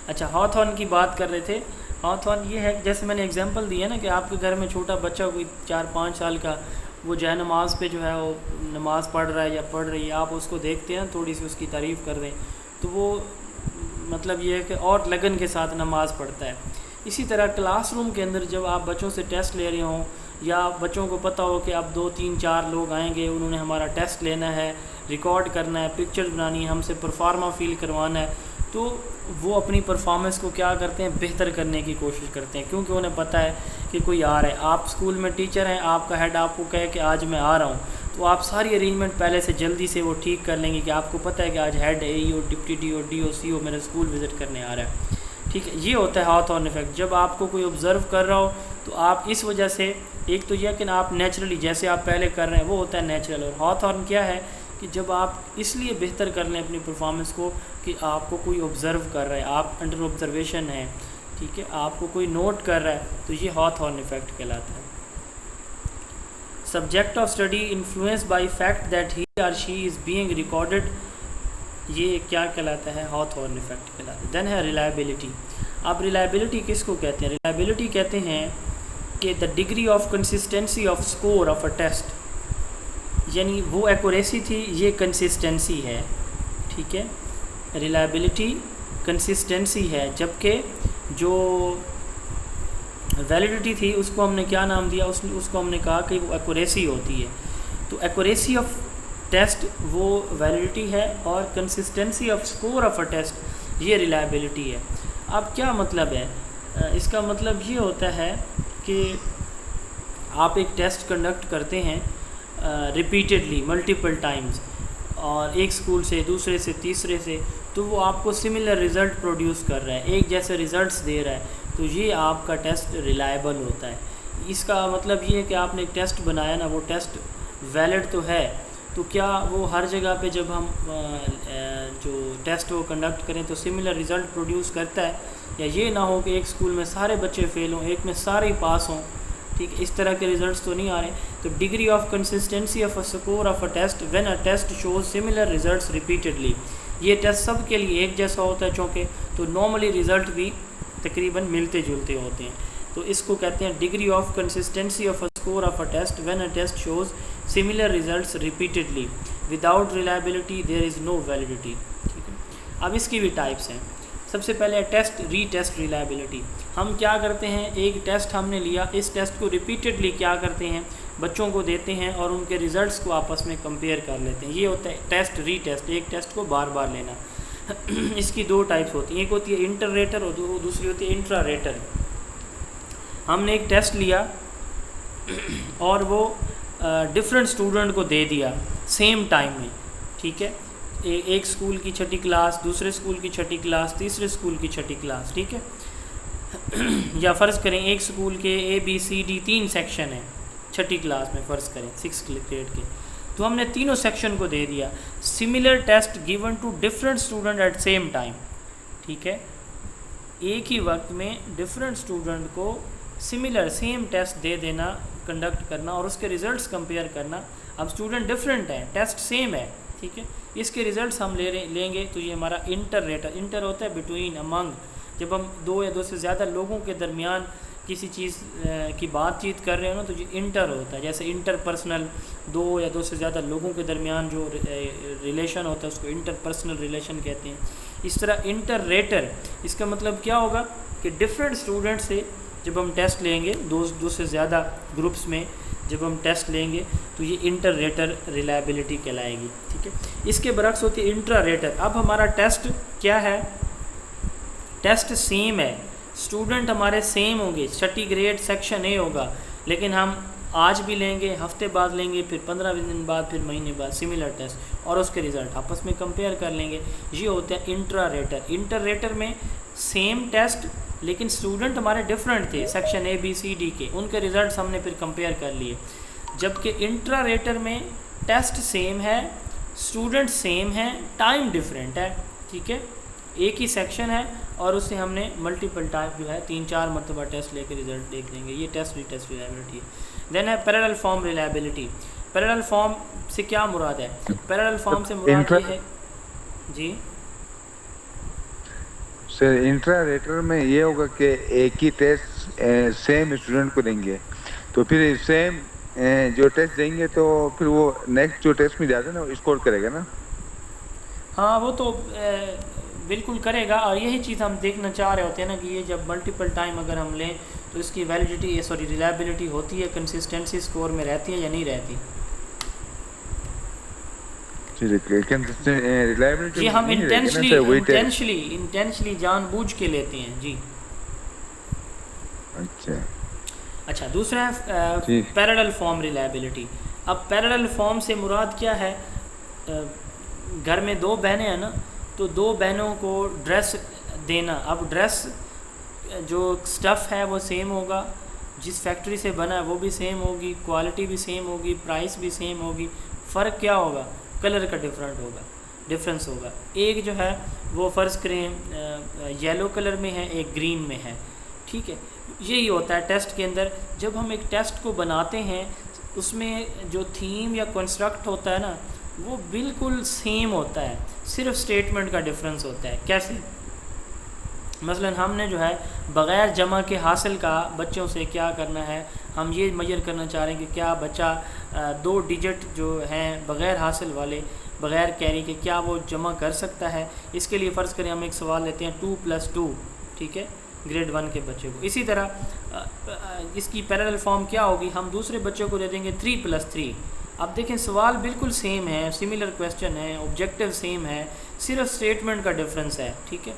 Speaker 2: अच्छा, हॉथॉर्न की बात कर रहे थे। हॉथॉर्न ये है कि जैसे मैंने एग्जांपल दिया ना कि आपके घर में छोटा बच्चा कोई 4-5 साल का, वो जो है नमाज़ पे जो है वो नमाज़ पढ़ रहा है या पढ़ रही है, आप उसको देखते हैं थोड़ी सी उसकी तारीफ़ कर दें तो वो मतलब ये है कि और लगन के साथ नमाज़ पढ़ता है। इसी तरह क्लासरूम के अंदर जब आप बच्चों से टेस्ट ले रहे हों या बच्चों को पता हो कि अब 2-3-4 लोग आएंगे, उन्होंने हमारा टेस्ट लेना है, रिकॉर्ड करना है, पिक्चर्स बनानी है, हमसे परफॉर्मा फ़ील करवाना है, तो वो अपनी परफॉर्मेंस को क्या करते हैं, बेहतर करने की कोशिश करते हैं, क्योंकि उन्हें पता है कि कोई आ रहा है। आप स्कूल में टीचर हैं, आपका हेड आपको कहे कि आज मैं आ रहा हूँ, तो आप सारी अरेंजमेंट पहले से जल्दी से वो ठीक कर लेंगे कि आपको पता है कि आज head AEO deputy DO DO CO मेरे स्कूल विज़िट करने आ रहा है। ठीक है, ये होता है हॉथॉर्न इफ़ेक्ट। जब आपको कोई ऑब्ज़र्व कर रहा हो तो आप इस वजह से, एक तो यह कि आप नेचुरली जैसे आप पहले कर रहे हैं वो होता है नेचुरल, और हॉथॉर्न क्या है कि जब आप इसलिए बेहतर कर लें अपनी परफॉर्मेंस को कि आपको कोई ऑब्ज़र्व कर रहा है, आप अंडर ऑब्जर्वेशन हैं, ठीक है, आपको कोई नोट कर रहा है, तो ये हॉथॉर्न इफ़ेक्ट कहलाता है। Subject of study influence by fact that he और शी इज़ बीइंग रिकॉर्डेड, ये क्या कहलाता है, हॉथॉर्न इफ़ेक्ट कहलाता है। देन है रिलायबिलिटी। अब रिलायबिलिटी किसको कहते हैं? रिलायबिलिटी कहते हैं कि the degree of consistency of score of a test, यानी वो एक्यूरेसी थी, ये कंसिस्टेंसी है, ठीक है। रिलायबिलिटी कंसिस्टेंसी है, जबकि जो वैलिडिटी थी उसको हमने क्या नाम दिया, उसको हमने कहा कि वो एक्यूरेसी होती है। तो एक्यूरेसी ऑफ टेस्ट वो वैलिडिटी है और consistency of score of a test ये रिलायबिलिटी है। अब क्या मतलब है इसका? मतलब ये होता है कि आप एक टेस्ट कंडक्ट करते हैं रिपीटेडली मल्टीपल टाइम्स, और एक स्कूल से दूसरे से तीसरे से, तो वो आपको सिमिलर रिज़ल्ट प्रोड्यूस कर रहा है, एक जैसे रिज़ल्ट्स दे रहा है, तो ये आपका टेस्ट रिलायबल होता है। इसका मतलब ये है कि आपने एक टेस्ट बनाया ना, वो टेस्ट वैलिड तो है, तो क्या वो हर जगह पे जब हम जो टेस्ट वो कंडक्ट करें तो सिमिलर रिज़ल्ट प्रोड्यूस करता है, या ये ना हो कि एक स्कूल में सारे बच्चे फेल हों, एक में सारे पास हों, ठीक है, इस तरह के रिजल्ट्स तो नहीं आ रहे। तो degree of consistency of a score of a test when a test shows similar results repeatedly, ये टेस्ट सब के लिए एक जैसा होता है चूँकि, तो नॉर्मली रिज़ल्ट भी तकरीबन मिलते जुलते होते हैं, तो इसको कहते हैं degree of consistency of a score of a test when a test shows similar results repeatedly, without reliability there is no validity, ठीक है। अब इसकी भी टाइप्स हैं। सबसे पहले टेस्ट रीटेस्ट रिलायबिलिटी। हम क्या करते हैं, एक टेस्ट हमने लिया, इस टेस्ट को रिपीटेडली क्या करते हैं, बच्चों को देते हैं और उनके रिज़ल्ट्स को आपस में कंपेयर कर लेते हैं, ये होता है टेस्ट रीटेस्ट, एक टेस्ट को बार बार लेना। इसकी दो टाइप्स होती हैं, एक होती है इंटर रेटर और दूसरी होती है इंट्रा रेटर। हमने एक टेस्ट लिया और वो डिफरेंट स्टूडेंट को दे दिया सेम टाइम में, ठीक है, एक स्कूल की छठी क्लास, दूसरे स्कूल की छठी क्लास, तीसरे स्कूल की छठी क्लास, ठीक है। या फ़र्ज़ करें एक स्कूल के ABCD 3 सेक्शन हैं छठी क्लास में, फ़र्ज़ करें 6th ग्रेड के, तो हमने तीनों सेक्शन को दे दिया similar test given to different student at same time, ठीक है, एक ही वक्त में डिफरेंट स्टूडेंट को सिमिलर सेम टेस्ट दे देना, कंडक्ट करना और उसके रिज़ल्ट्स कंपेयर करना। अब स्टूडेंट डिफरेंट हैं, टेस्ट सेम है, ठीक है, इसके रिज़ल्ट्स हम लेंगे, तो ये हमारा इंटर रेटर। इंटर होता है बिटवीन, अमंग, जब हम दो या दो से ज़्यादा लोगों के दरमियान किसी चीज़ की बातचीत कर रहे हो ना तो जो इंटर होता है, जैसे इंटरपर्सनल दो या दो से ज़्यादा लोगों के दरमियान जो रिलेशन होता है उसको इंटरपर्सनल रिलेशन कहते हैं। इस तरह इंटररेटर, इसका मतलब क्या होगा कि डिफरेंट स्टूडेंट से जब हम टेस्ट लेंगे, दो से ज़्यादा ग्रुप्स में जब हम टेस्ट लेंगे तो ये इंटररेटर रिलायबिलिटी कहलाएगी। ठीक है, इसके बरक्स होती है इंट्रारेटर। अब हमारा टेस्ट क्या है, टेस्ट सेम है, स्टूडेंट हमारे सेम होंगे, छठी ग्रेड सेक्शन ए होगा, लेकिन हम आज भी लेंगे, हफ्ते बाद लेंगे, फिर 15 दिन बाद, फिर महीने बाद सिमिलर टेस्ट, और उसके रिज़ल्ट आपस में कंपेयर कर लेंगे। ये होता है इंट्रारेटर। इंटररेटर में सेम टेस्ट लेकिन स्टूडेंट हमारे डिफरेंट थे section A B C D के, उनके रिज़ल्ट हमने फिर कंपेयर कर लिए। जबकि इंट्रारेटर में टेस्ट सेम है, स्टूडेंट सेम है, टाइम डिफरेंट है। ठीक है, एक ही सेक्शन है और उससे हमने मल्टीपल टाइम जो है 3-4 मरतबा टेस्ट लेकर रिजल्ट देख लेंगे। ये टेस्ट रिलायबिलिटी है। देन है parallel form reliability. Parallel form से क्या मुराद है? पैरेलल फॉर्म से मुराद ये है जी
Speaker 4: सर, इंट्रारेटर में ये होगा कि एक ही टेस्ट सेम स्टूडेंट को देंगे, तो फिर सेम जो टेस्ट देंगे तो फिर वो नेक्स्ट जो टेस्ट में जाता है ना वो स्कोर करेगा ना।
Speaker 2: हाँ, वो तो बिल्कुल करेगा, और यही चीज़ हम देखना चाह रहे होते हैं ना कि ये जब मल्टीपल टाइम अगर हम लें तो इसकी वैलिडिटी रिलायबिलिटी होती है, कंसिस्टेंसी स्कोर में रहती है या नहीं रहती। जी, हम इंटेंशली जानबूझ के लेते हैं जी। अच्छा, दूसरा है पैरेलल फॉर्म रिलायबिलिटी। अब पैरेलल फॉर्म से मुराद क्या है? घर में 2 बहनें हैं ना, तो 2 बहनों को ड्रेस देना। अब ड्रेस जो स्टफ़ है वो सेम होगा, जिस फैक्ट्री से बना है वो भी सेम होगी, क्वालिटी भी सेम होगी, प्राइस भी सेम होगी। फ़र्क क्या होगा? कलर का डिफरेंस होगा। एक जो है वो फ़र्ज़ करें येलो कलर में है, एक ग्रीन में है। ठीक है, यही होता है टेस्ट के अंदर। जब हम एक टेस्ट को बनाते हैं उसमें जो थीम या कंस्ट्रक्ट होता है ना वो बिल्कुल सेम होता है, सिर्फ स्टेटमेंट का डिफरेंस होता है। कैसे? मसलन हमने जो है बग़ैर जमा के हासिल का बच्चों से क्या करना है, हम ये मेजर करना चाह रहे हैं कि क्या बच्चा 2 डिजिट जो हैं बग़ैर हासिल वाले, बग़ैर कैरी के, क्या वो जमा कर सकता है। इसके लिए फ़र्ज़ करें हम एक सवाल लेते हैं 2 + 2, ठीक है, ग्रेड 1 के बच्चे को। इसी तरह इसकी पैरेलल फॉर्म क्या होगी? हम दूसरे बच्चों को दे देंगे 3 + 3। अब देखें सवाल बिल्कुल सेम है, सिमिलर क्वेश्चन है, ऑब्जेक्टिव सेम है, सिर्फ स्टेटमेंट का डिफरेंस है। ठीक है,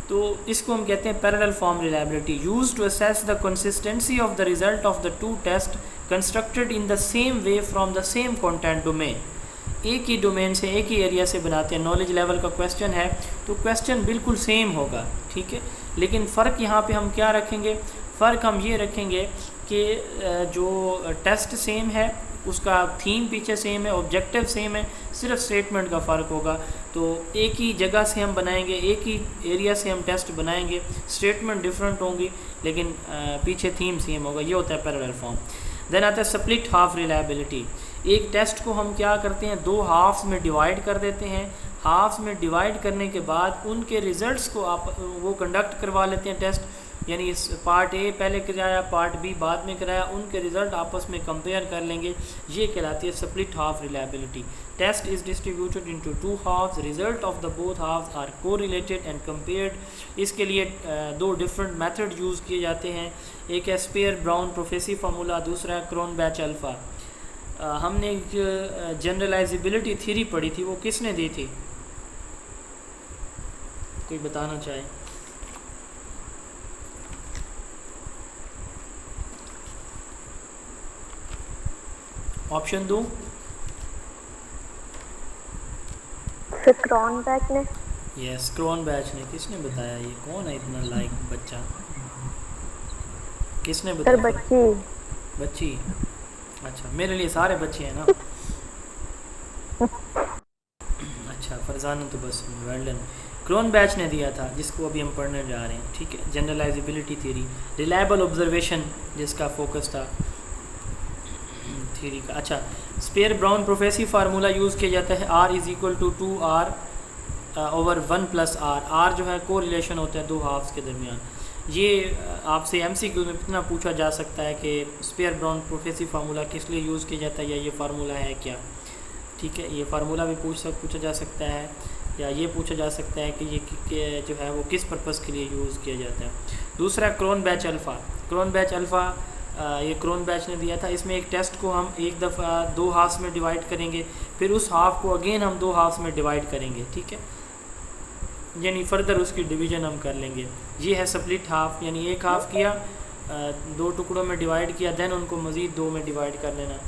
Speaker 2: तो इसको हम कहते हैं parallel form reliability, used to assess the consistency of the result of the 2 test constructed in the same way from the same content domain. एक ही डोमेन से, एक ही एरिया से बनाते हैं, नॉलेज लेवल का क्वेश्चन है तो क्वेश्चन बिल्कुल सेम होगा। ठीक है, लेकिन फ़र्क यहाँ पे हम क्या रखेंगे? फ़र्क हम ये रखेंगे कि जो टेस्ट सेम है उसका थीम पीछे सेम है, ऑब्जेक्टिव सेम है, सिर्फ स्टेटमेंट का फ़र्क होगा। तो एक ही जगह से हम बनाएंगे, एक ही एरिया से हम टेस्ट बनाएंगे, स्टेटमेंट डिफरेंट होंगी लेकिन पीछे थीम सेम होगा। ये होता है पैरेलल फॉर्म। देन आता है स्प्लिट हाफ रिलायबिलिटी। एक टेस्ट को हम क्या करते हैं, 2 हाफ्स में डिवाइड कर देते हैं। हाफ्स में डिवाइड करने के बाद उनके रिज़ल्ट्स को आप वो कंडक्ट करवा लेते हैं टेस्ट, यानी इस पार्ट ए पहले कराया, पार्ट बी बाद में कराया, उनके रिज़ल्ट आपस में कंपेयर कर लेंगे। ये कहलाती है split half reliability. Test is distributed into 2 halves, result of the both halves are correlated and compared. इसके लिए 2 डिफरेंट मेथड यूज़ किए जाते हैं। एक है स्पेयर ब्राउन प्रोफेसिव फार्मूला, दूसरा है क्रोनबैच अल्फ़ा। हमने एक जनरलाइजेबिलिटी थ्योरी पढ़ी थी, वो किसने दी थी? कोई बताना चाहे? ऑप्शन दो।
Speaker 3: क्रोनबैच ने।
Speaker 2: यस, क्रोनबैच ने। किसने बताया? ये कौन है इतना लाइक बच्चा? किसने बताया? बच्ची। अच्छा, मेरे लिए सारे बच्चे हैं ना। अच्छा, फरजाना तो बस वेल डन। क्रोनबैच ने दिया था, जिसको अभी हम पढ़ने जा रहे हैं। ठीक है, जनरलाइजेबिलिटी थ्योरी, रिलायबल ऑब्जर्वेशन जिसका फोकस था थ्योरी का। अच्छा, स्पेयर ब्राउन प्रोफेसिव फार्मूला यूज़ किया जाता है, R = 2R/1 + R। R जो है को रिलेशन होता है 2 हाफ्स के दरमियान। ये आपसे MCQ में इतना पूछा जा सकता है कि स्पेयर ब्राउन प्रोफेसी फार्मूला किस लिए यूज़ किया जाता है, या ये फार्मूला है क्या। ठीक है, ये फार्मूला भी पूछा जा सकता है, या ये पूछा जा सकता है कि ये जो है वो किस पर्पज़ के लिए यूज़ किया जाता है। दूसरा Cronbach alpha. Cronbach alpha ये क्रोन बैच ने दिया था। इसमें एक टेस्ट को हम एक दफ़ा 2 हाफ्स में डिवाइड करेंगे, फिर उस हाफ को अगेन हम 2 हाफ्स में डिवाइड करेंगे। ठीक है, यानी फ़र्दर उसकी डिवीज़न हम कर लेंगे। ये है स्प्लिट हाफ, यानी एक हाफ़ किया, 2 टुकड़ों में डिवाइड किया, देन उनको मज़ीद 2 में डिवाइड कर लेना।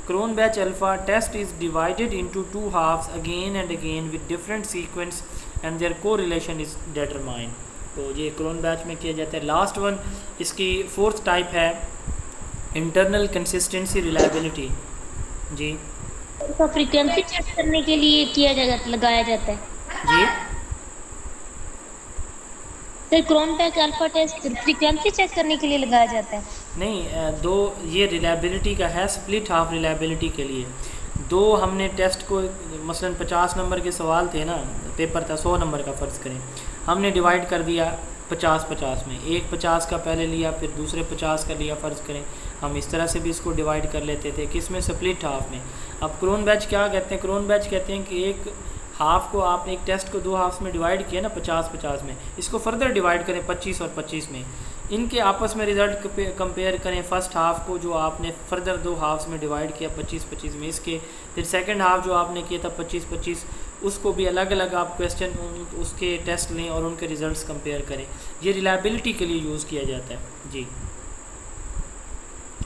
Speaker 2: Cronbach alpha test is divided into 2 halves again and again with different sequence and their correlation is determined. तो ये क्रोन बैच में किया जाता है। लास्ट वन, इसकी 4th टाइप है इंटरनल कंसिस्टेंसी रिलायबिलिटी। जी
Speaker 1: तो फ्रीक्वेंसी चेक करने के लिए लगाया जाता है
Speaker 2: जी
Speaker 1: sir. Cronbach alpha test frequency check करने के लिए लगाया जाता है।
Speaker 2: नहीं, दो ये रिलायबिलिटी का है, स्प्लिट हाफ रिलायबिलिटी के लिए। 2 हमने टेस्ट को, मसलन 50 नंबर के सवाल थे ना, पेपर था 100 नंबर का फ़र्ज़ करें, हमने डिवाइड कर दिया 50-50 में। एक 50 का पहले लिया, फिर दूसरे 50 का लिया फ़र्ज़ करें। हम इस तरह से भी इसको डिवाइड कर लेते थे, किस में, स्प्लिट हाफ में। अब क्रोन बैच क्या कहते हैं? क्रोन बैच कहते हैं कि एक हाफ़ को आपने, एक टेस्ट को 2 हाफ्स में डिवाइड किया ना 50-50 में, इसको फर्दर डिवाइड करें 25 और 25 में, इनके आपस में रिज़ल्ट कंपेयर करें। फ़र्स्ट हाफ़ को जो आपने फर्दर 2 हाफ्स में डिवाइड किया 25-25 में इसके, फिर सेकंड हाफ़ जो आपने किया था 25-25, उसको भी अलग अलग आप क्वेश्चन उसके टेस्ट लें और उनके रिज़ल्ट्स कंपेयर करें। ये रिलायबिलिटी के लिए यूज़ किया जाता है जी,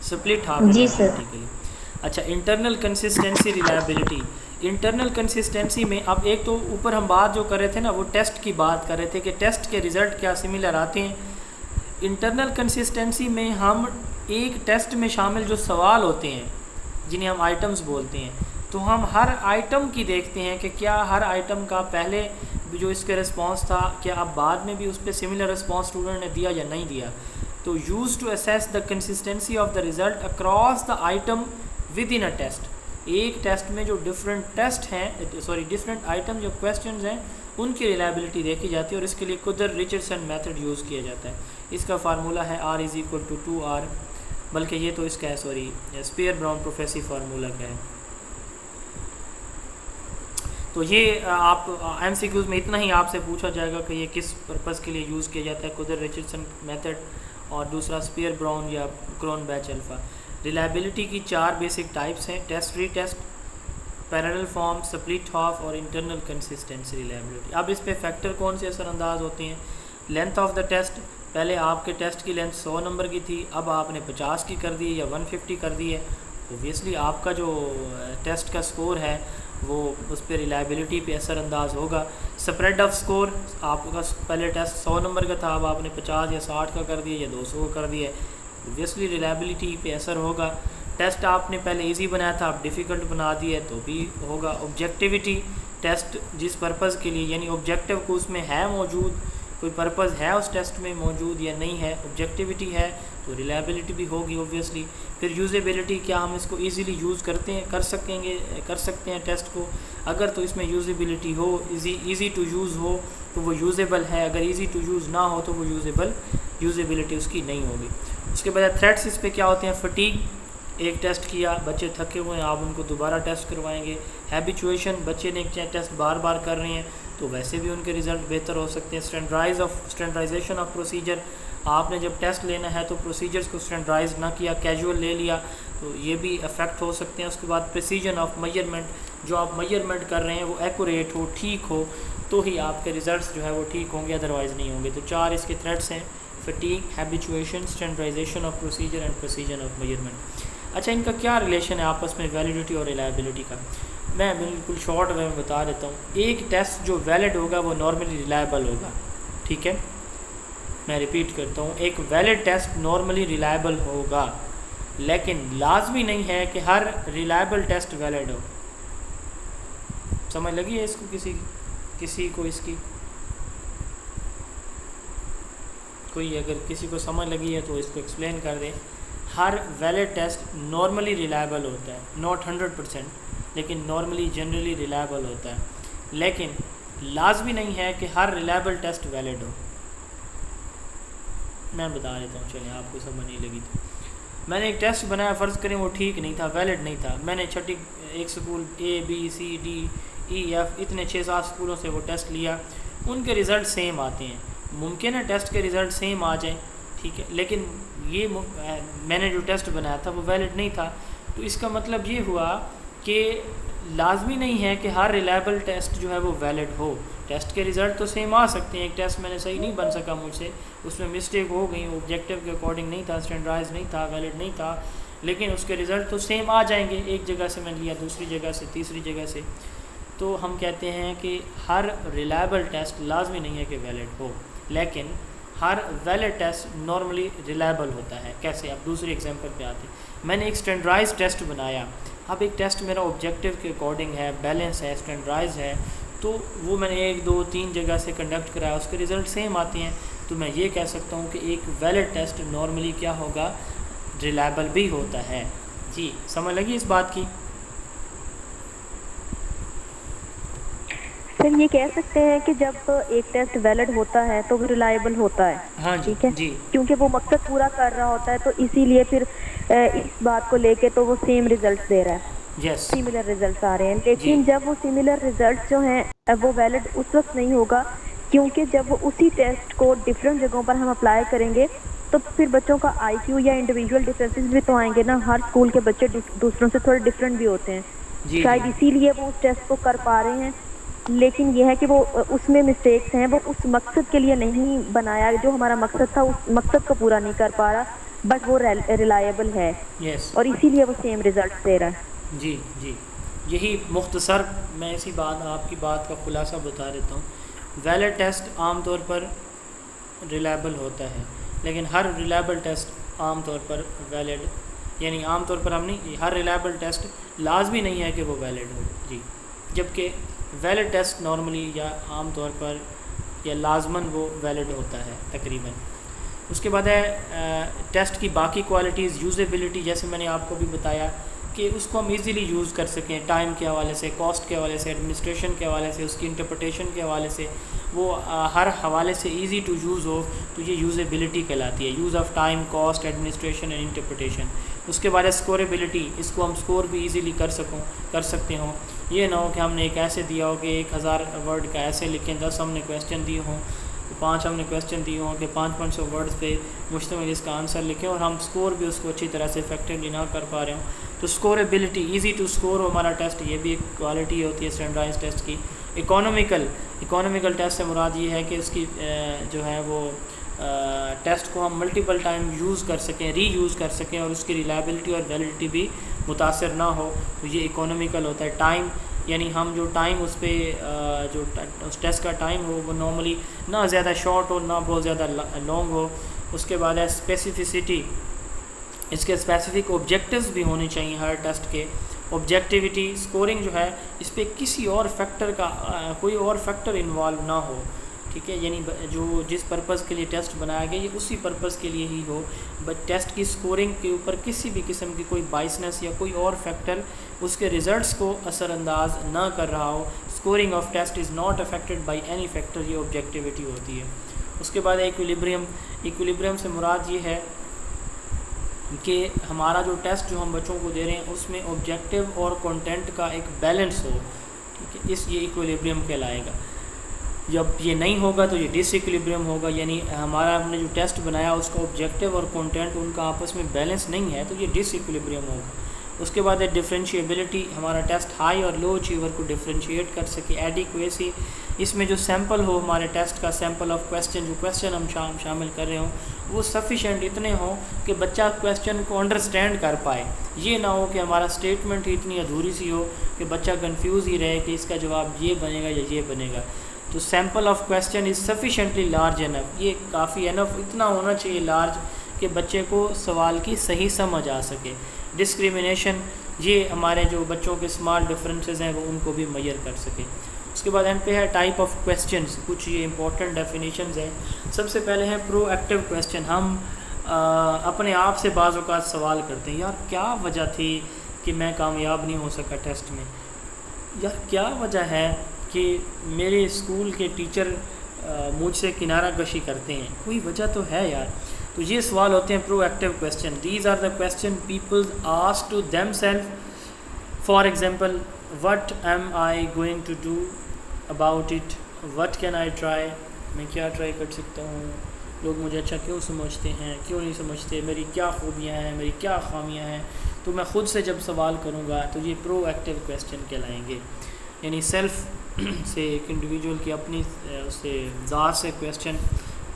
Speaker 2: स्प्लिट हाफ रिलायबिलिटी के लिए। अच्छा, internal consistency reliability. Internal consistency में अब एक तो ऊपर हम बात जो कर रहे थे ना, वो टेस्ट की बात कर रहे थे कि टेस्ट के रिज़ल्ट क्या सिमिलर आते हैं। इंटरनल कंसिस्टेंसी में हम एक टेस्ट में शामिल जो सवाल होते हैं, जिन्हें हम आइटम्स बोलते हैं, तो हम हर आइटम की देखते हैं कि क्या हर आइटम का पहले जो इसके रिस्पांस था, क्या अब बाद में भी उस पर सिमिलर रिस्पांस स्टूडेंट ने दिया या नहीं दिया। तो use to assess the consistency of the result across the item within a test. एक टेस्ट में जो डिफरेंट आइटम जो क्वेश्चंस हैं, उनकी रिलायबिलिटी देखी जाती है, और इसके लिए कुदर रिचर्डसन मेथड यूज़ किया जाता है। इसका फार्मूला है R=2R, बल्कि ये तो इसका है, स्पेयर ब्राउन प्रोफेसी फार्मूला का है। तो ये आप MCQs में इतना ही आपसे पूछा जाएगा कि ये किस पर्पज़ के लिए यूज़ किया जाता है, कुदर रिचर्डसन मेथड, और दूसरा स्पेयर ब्राउन या क्रोन बैच अल्फ़ा। रिलायबिलिटी की 4 बेसिक टाइप्स हैं, test retest, parallel form, split half और इंटरनल कंसिस्टेंसी रिलायबिलिटी। अब इस पे फैक्टर कौन से असरअंदाज होते हैं? लेंथ ऑफ द टेस्ट, पहले आपके टेस्ट की लेंथ 100 नंबर की थी, अब आपने 50 की कर दी है या 150 कर दी है, ओबियसली आपका जो टेस्ट का स्कोर है वो उस पर रिलायबिलिटी पे असरअंदाज होगा। स्प्रेड ऑफ स्कोर, आपका पहले टेस्ट 100 नंबर का था, अब आपने 50 या 60 का कर दिया या 200 कर दिया, ओबियसली रिलायबिलिटी पे असर होगा। टेस्ट आपने पहले इजी बनाया था, आप डिफ़िकल्ट बना दिए तो भी होगा। ऑब्जेक्टिविटी, टेस्ट जिस पर्पज़ के लिए, यानी ऑब्जेक्टिव को उसमें है मौजूद, कोई पर्पज़ है उस टेस्ट में मौजूद या नहीं है, ऑब्जेक्टिविटी है तो रिलायबिलिटी भी होगी ओबियसली। फिर यूजेबिलिटी, क्या हम इसको इजीली यूज़ कर सकते हैं टेस्ट को, अगर तो इसमें यूजेबिलिटी हो, इजी टू यूज़ हो तो वो यूजेबल है, अगर इजी टू यूज़ ना हो तो वो यूजेबिलिटी उसकी नहीं होगी। उसके बाद थ्रेट्स इस पे क्या होते हैं? फटीग, एक टेस्ट किया, बच्चे थके हुए हैं, आप उनको दोबारा टेस्ट करवाएंगे। हैबिचुएशन, बच्चे ने एक टेस्ट बार बार कर रहे हैं तो वैसे भी उनके रिज़ल्ट बेहतर हो सकते हैं। स्टैंडर्डाइजेशन ऑफ प्रोसीजर, आपने जब टेस्ट लेना है तो प्रोसीजर्स को स्टैंडर्डाइज ना किया, कैजुअल ले लिया, तो ये भी अफेक्ट हो सकते हैं। उसके बाद प्रिसीजन ऑफ मेजरमेंट, जो आप मेजरमेंट कर रहे हैं वो एक्यूरेट हो, ठीक हो, तो ही आपके रिज़ल्ट्स जो है वो ठीक होंगे, अदरवाइज़ नहीं होंगे। तो 4 इसके थ्रेट्स हैं, fatigue, habituation, standardization of procedure and precision of measurement. अच्छा, इनका क्या रिलेशन है आपस में, वैलिडिटी और रिलायबिलिटी का? मैं बिल्कुल शॉर्ट वे में बता देता हूँ। एक टेस्ट जो वैलिड होगा वो नॉर्मली रिलायबल होगा, ठीक है, मैं रिपीट करता हूँ, एक वैलिड टेस्ट नॉर्मली रिलायबल होगा, लेकिन लाजमी नहीं है कि हर रिलायबल टेस्ट वैलिड हो। समझ लगी है इसको? किसी को इसकी कोई अगर किसी को समझ लगी है तो इसको एक्सप्लेन कर दें। हर वैलिड टेस्ट नॉर्मली रिलायबल होता है, नॉट 100%, लेकिन नॉर्मली जनरली रिलायबल होता है, लेकिन लाजमी नहीं है कि हर रिलायबल टेस्ट वैलिड हो। मैं बता देता हूँ, चलें आपको समझ नहीं लगी तो। मैंने एक टेस्ट बनाया, फ़र्ज़ करें वो ठीक नहीं था, वैलिड नहीं था। मैंने छठी एक स्कूल ABCDEF इतने 6-7 स्कूलों से वो टेस्ट लिया, उनके रिज़ल्ट सेम आते हैं। मुमकिन है टेस्ट के रिज़ल्ट सेम आ जाएं, ठीक है, लेकिन ये मैंने जो टेस्ट बनाया था वो वैलिड नहीं था। तो इसका मतलब ये हुआ कि लाजमी नहीं है कि हर रिलायबल टेस्ट जो है वो वैलिड हो। टेस्ट के रिज़ल्ट तो सेम आ सकते हैं। एक टेस्ट मैंने सही नहीं बन सका मुझसे, उसमें मिस्टेक हो गई, ऑब्जेक्टिव के अकॉर्डिंग नहीं था, स्टैंडर्डाइज नहीं था, वैलिड नहीं था, लेकिन उसके रिज़ल्ट तो सेम आ जाएंगे। एक जगह से मैंने लिया, दूसरी जगह से, तीसरी जगह से। तो हम कहते हैं कि हर रिलायबल टेस्ट लाजमी नहीं है कि वैलिड हो, लेकिन हर वैलिड टेस्ट नॉर्मली रिलायबल होता है। कैसे? अब दूसरी एग्जांपल पे आते हैं। मैंने एक स्टैंडर्डाइज टेस्ट बनाया। अब एक टेस्ट मेरा ऑब्जेक्टिव के अकॉर्डिंग है, बैलेंस है, स्टैंडर्डाइज है, तो वो मैंने 1, 2, 3 जगह से कंडक्ट कराया, उसके रिज़ल्ट सेम आते हैं। तो मैं ये कह सकता हूँ कि एक वैलिड टेस्ट नॉर्मली क्या होगा, रिलायबल भी होता है। जी, समझ लगी इस बात की?
Speaker 3: सर ये कह सकते हैं कि जब एक टेस्ट वैलिड होता है तो वो रिलायबल होता है।
Speaker 2: हाँ जी,
Speaker 3: ठीक है
Speaker 2: जी,
Speaker 3: क्योंकि वो मकसद पूरा कर रहा होता है, तो इसीलिए फिर इस बात को लेके तो वो सेम रिजल्ट दे रहा है,
Speaker 2: यस,
Speaker 3: सिमिलर रिजल्ट्स आ रहे हैं। लेकिन जब वो सिमिलर रिजल्ट जो हैं वो वैलिड उस वक्त नहीं होगा, क्योंकि जब वो उसी टेस्ट को डिफरेंट जगहों पर हम अप्लाई करेंगे तो फिर बच्चों का IQ या इंडिविजुअल डिफरेंसेस भी तो आएंगे ना। हर स्कूल के बच्चे दूसरों से थोड़े डिफरेंट भी होते हैं,
Speaker 2: जी,
Speaker 3: शायद
Speaker 2: जी,
Speaker 3: इसीलिए वो उस टेस्ट को कर पा रहे हैं। लेकिन यह है कि वो उसमें मिस्टेक्स हैं, वो उस मकसद के लिए नहीं बनाया, जो हमारा मकसद था उस मकसद को पूरा नहीं कर पा रहा, बट वो रिलायबल है
Speaker 2: यस,
Speaker 3: और इसीलिए वो सेम रिजल्ट दे रहा है।
Speaker 2: जी, जी, यही मुख्तसर मैं इसी बात आपकी बात का खुलासा बता देता हूँ। वैलिड टेस्ट आम तौर पर रिलायबल होता है, लेकिन हर रिलायबल टेस्ट आम तौर पर वैलिड, यानी आम तौर पर हम नहीं, हर रिलायबल टेस्ट लाजमी नहीं है कि वो वैलिड हो। जी, जबकि वैलिड टेस्ट नॉर्मली या आम तौर पर या लाजमन वो वैलिड होता है तकरीबन। उसके बाद है टेस्ट की बाकी क्वालिटीज़, यूजेबिलिटी, जैसे मैंने आपको भी बताया कि उसको हम इजीली यूज़ कर सकें, टाइम के हवाले से, कॉस्ट के हवाले से, एडमिनिस्ट्रेशन के हवाले से, उसकी इंटरप्रिटेशन के हवाले से, वो हर हवाले से इजी टू यूज़ हो, तो ये यूजेबिलिटी कहलाती है। Use of time, cost, administration and interpretation. उसके बाद है स्कोरेबिलिटी, इसको हम स्कोर भी इजीली कर सकते हों। ये ना हो कि हमने एक ऐसे दिया हो कि 1000 वर्ड का ऐसे लिखें, 10 हमने क्वेश्चन दिए हों, तो 5 हमने क्वेश्चन दिए हों कि 500 वर्ड्स पे मुश्तमिल इसका आंसर लिखें, और हम स्कोर भी उसको अच्छी तरह से इफेक्टिवली ना कर पा रहे हों। तो स्कोरेबिलिटी, इजी टू स्कोर हो हमारा टेस्ट, ये भी एक क्वालिटी होती है स्टैंडर्डाइज्ड टेस्ट की। इकोनॉमिकल टेस्ट से मुराद ये है कि उसकी जो है वो टेस्ट को हम मल्टीपल टाइम यूज़ कर सकें, रीयूज़ कर सकें, और उसकी रिलायबिलिटी और वैलिडिटी भी मुतासर ना हो, तो ये इकोनॉमिकल होता है। टाइम, यानी हम जो टाइम उस पर जो उस टेस्ट का टाइम हो वो नॉर्मली ना ज़्यादा शॉर्ट हो ना बहुत ज़्यादा लॉन्ग हो। उसके बाद है स्पेसिफिसिटी, इसके स्पेसिफिक ऑब्जेक्टिव्स भी होने चाहिए हर टेस्ट के। ऑब्जेक्टिविटी, स्कोरिंग जो है इस पर किसी और फैक्टर का कोई और फैक्टर इन्वॉल्व ना हो, ठीक है, यानी जो जिस पर्पज़ के लिए टेस्ट बनाया गया ये उसी पर्पज़ के लिए ही हो, बट टेस्ट की स्कोरिंग के ऊपर किसी भी किस्म की कोई बाइसनेस या कोई और फैक्टर उसके रिज़ल्ट्स को असरअंदाज ना कर रहा हो। Scoring of test is not affected by any factor, ये ऑब्जेक्टिविटी होती है। उसके बाद इक्विलिब्रियम से मुराद ये है कि हमारा जो टेस्ट जो हम बच्चों को दे रहे हैं उसमें ऑब्जेक्टिव और कंटेंट का एक बैलेंस हो, ठीक है, ये इक्विलिब्रियम कहलाएगा। जब ये नहीं होगा तो ये डिसइक्विलिब्रियम होगा, यानी हमने जो टेस्ट बनाया उसका ऑब्जेक्टिव और कंटेंट उनका आपस में बैलेंस नहीं है, तो ये डिसइक्विलिब्रियम होगा। उसके बाद है डिफरेंशिएबिलिटी, हमारा टेस्ट हाई और लो अचीवर को डिफरेंशिएट कर सके। एडिक्वेसी, इसमें जो सैंपल हो हमारे टेस्ट का, सैंपल ऑफ क्वेश्चन, जो क्वेश्चन हम शामिल कर रहे हों वो सफिशेंट इतने हों कि बच्चा क्वेश्चन को अंडरस्टैंड कर पाए। ये ना हो कि हमारा स्टेटमेंट ही इतनी अधूरी सी हो कि बच्चा कंफ्यूज ही रहे कि इसका जवाब ये बनेगा या ये बनेगा। तो sample of question is sufficiently large enough, ये काफ़ी एनफ इतना होना चाहिए लार्ज कि बच्चे को सवाल की सही समझ आ सके। डिस्क्रिमिनेशन, ये हमारे जो बच्चों के स्मॉल डिफरेंसेस हैं वो उनको भी मैयर कर सके। उसके बाद एंड पे है टाइप ऑफ क्वेश्चंस, कुछ ये इंपॉर्टेंट डेफिनेशंस हैं। सबसे पहले है प्रोएक्टिव क्वेश्चन, हम अपने आप से बाज़ औक़ात सवाल करते हैं, यार क्या वजह थी कि मैं कामयाब नहीं हो सका टेस्ट में, यार क्या वजह है कि मेरे स्कूल के टीचर मुझसे किनारा कशी करते हैं, कोई वजह तो है यार। तो ये सवाल होते हैं proactive question. These are the question people ask to them self. For example, what am I going to do about it, what can I try, मैं क्या ट्राई कर सकता हूँ, लोग मुझे अच्छा क्यों समझते हैं, क्यों नहीं समझते, मेरी क्या खूबियाँ हैं, मेरी क्या खामियाँ हैं। तो मैं ख़ुद से जब सवाल करूँगा तो ये प्रोएक्टिव क्वेश्चन कहलाएंगे। यानी सेल्फ से एक इंडिविजुअल की अपनी उससे ज़ात से क्वेश्चन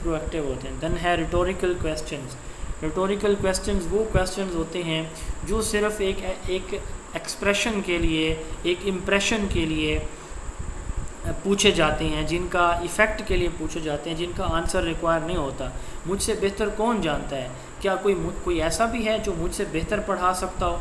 Speaker 2: प्रोएक्टिव होते हैं। देन है रिटोरिकल क्वेश्चंस। रिटोरिकल क्वेश्चंस वो क्वेश्चंस होते हैं जो सिर्फ एक एक्सप्रेशन के लिए, एक इम्प्रेशन के लिए पूछे जाते हैं, जिनका इफ़ेक्ट के लिए पूछे जाते हैं, जिनका आंसर रिक्वायर नहीं होता। मुझसे बेहतर कौन जानता है, क्या कोई ऐसा भी है जो मुझसे बेहतर पढ़ा सकता हो,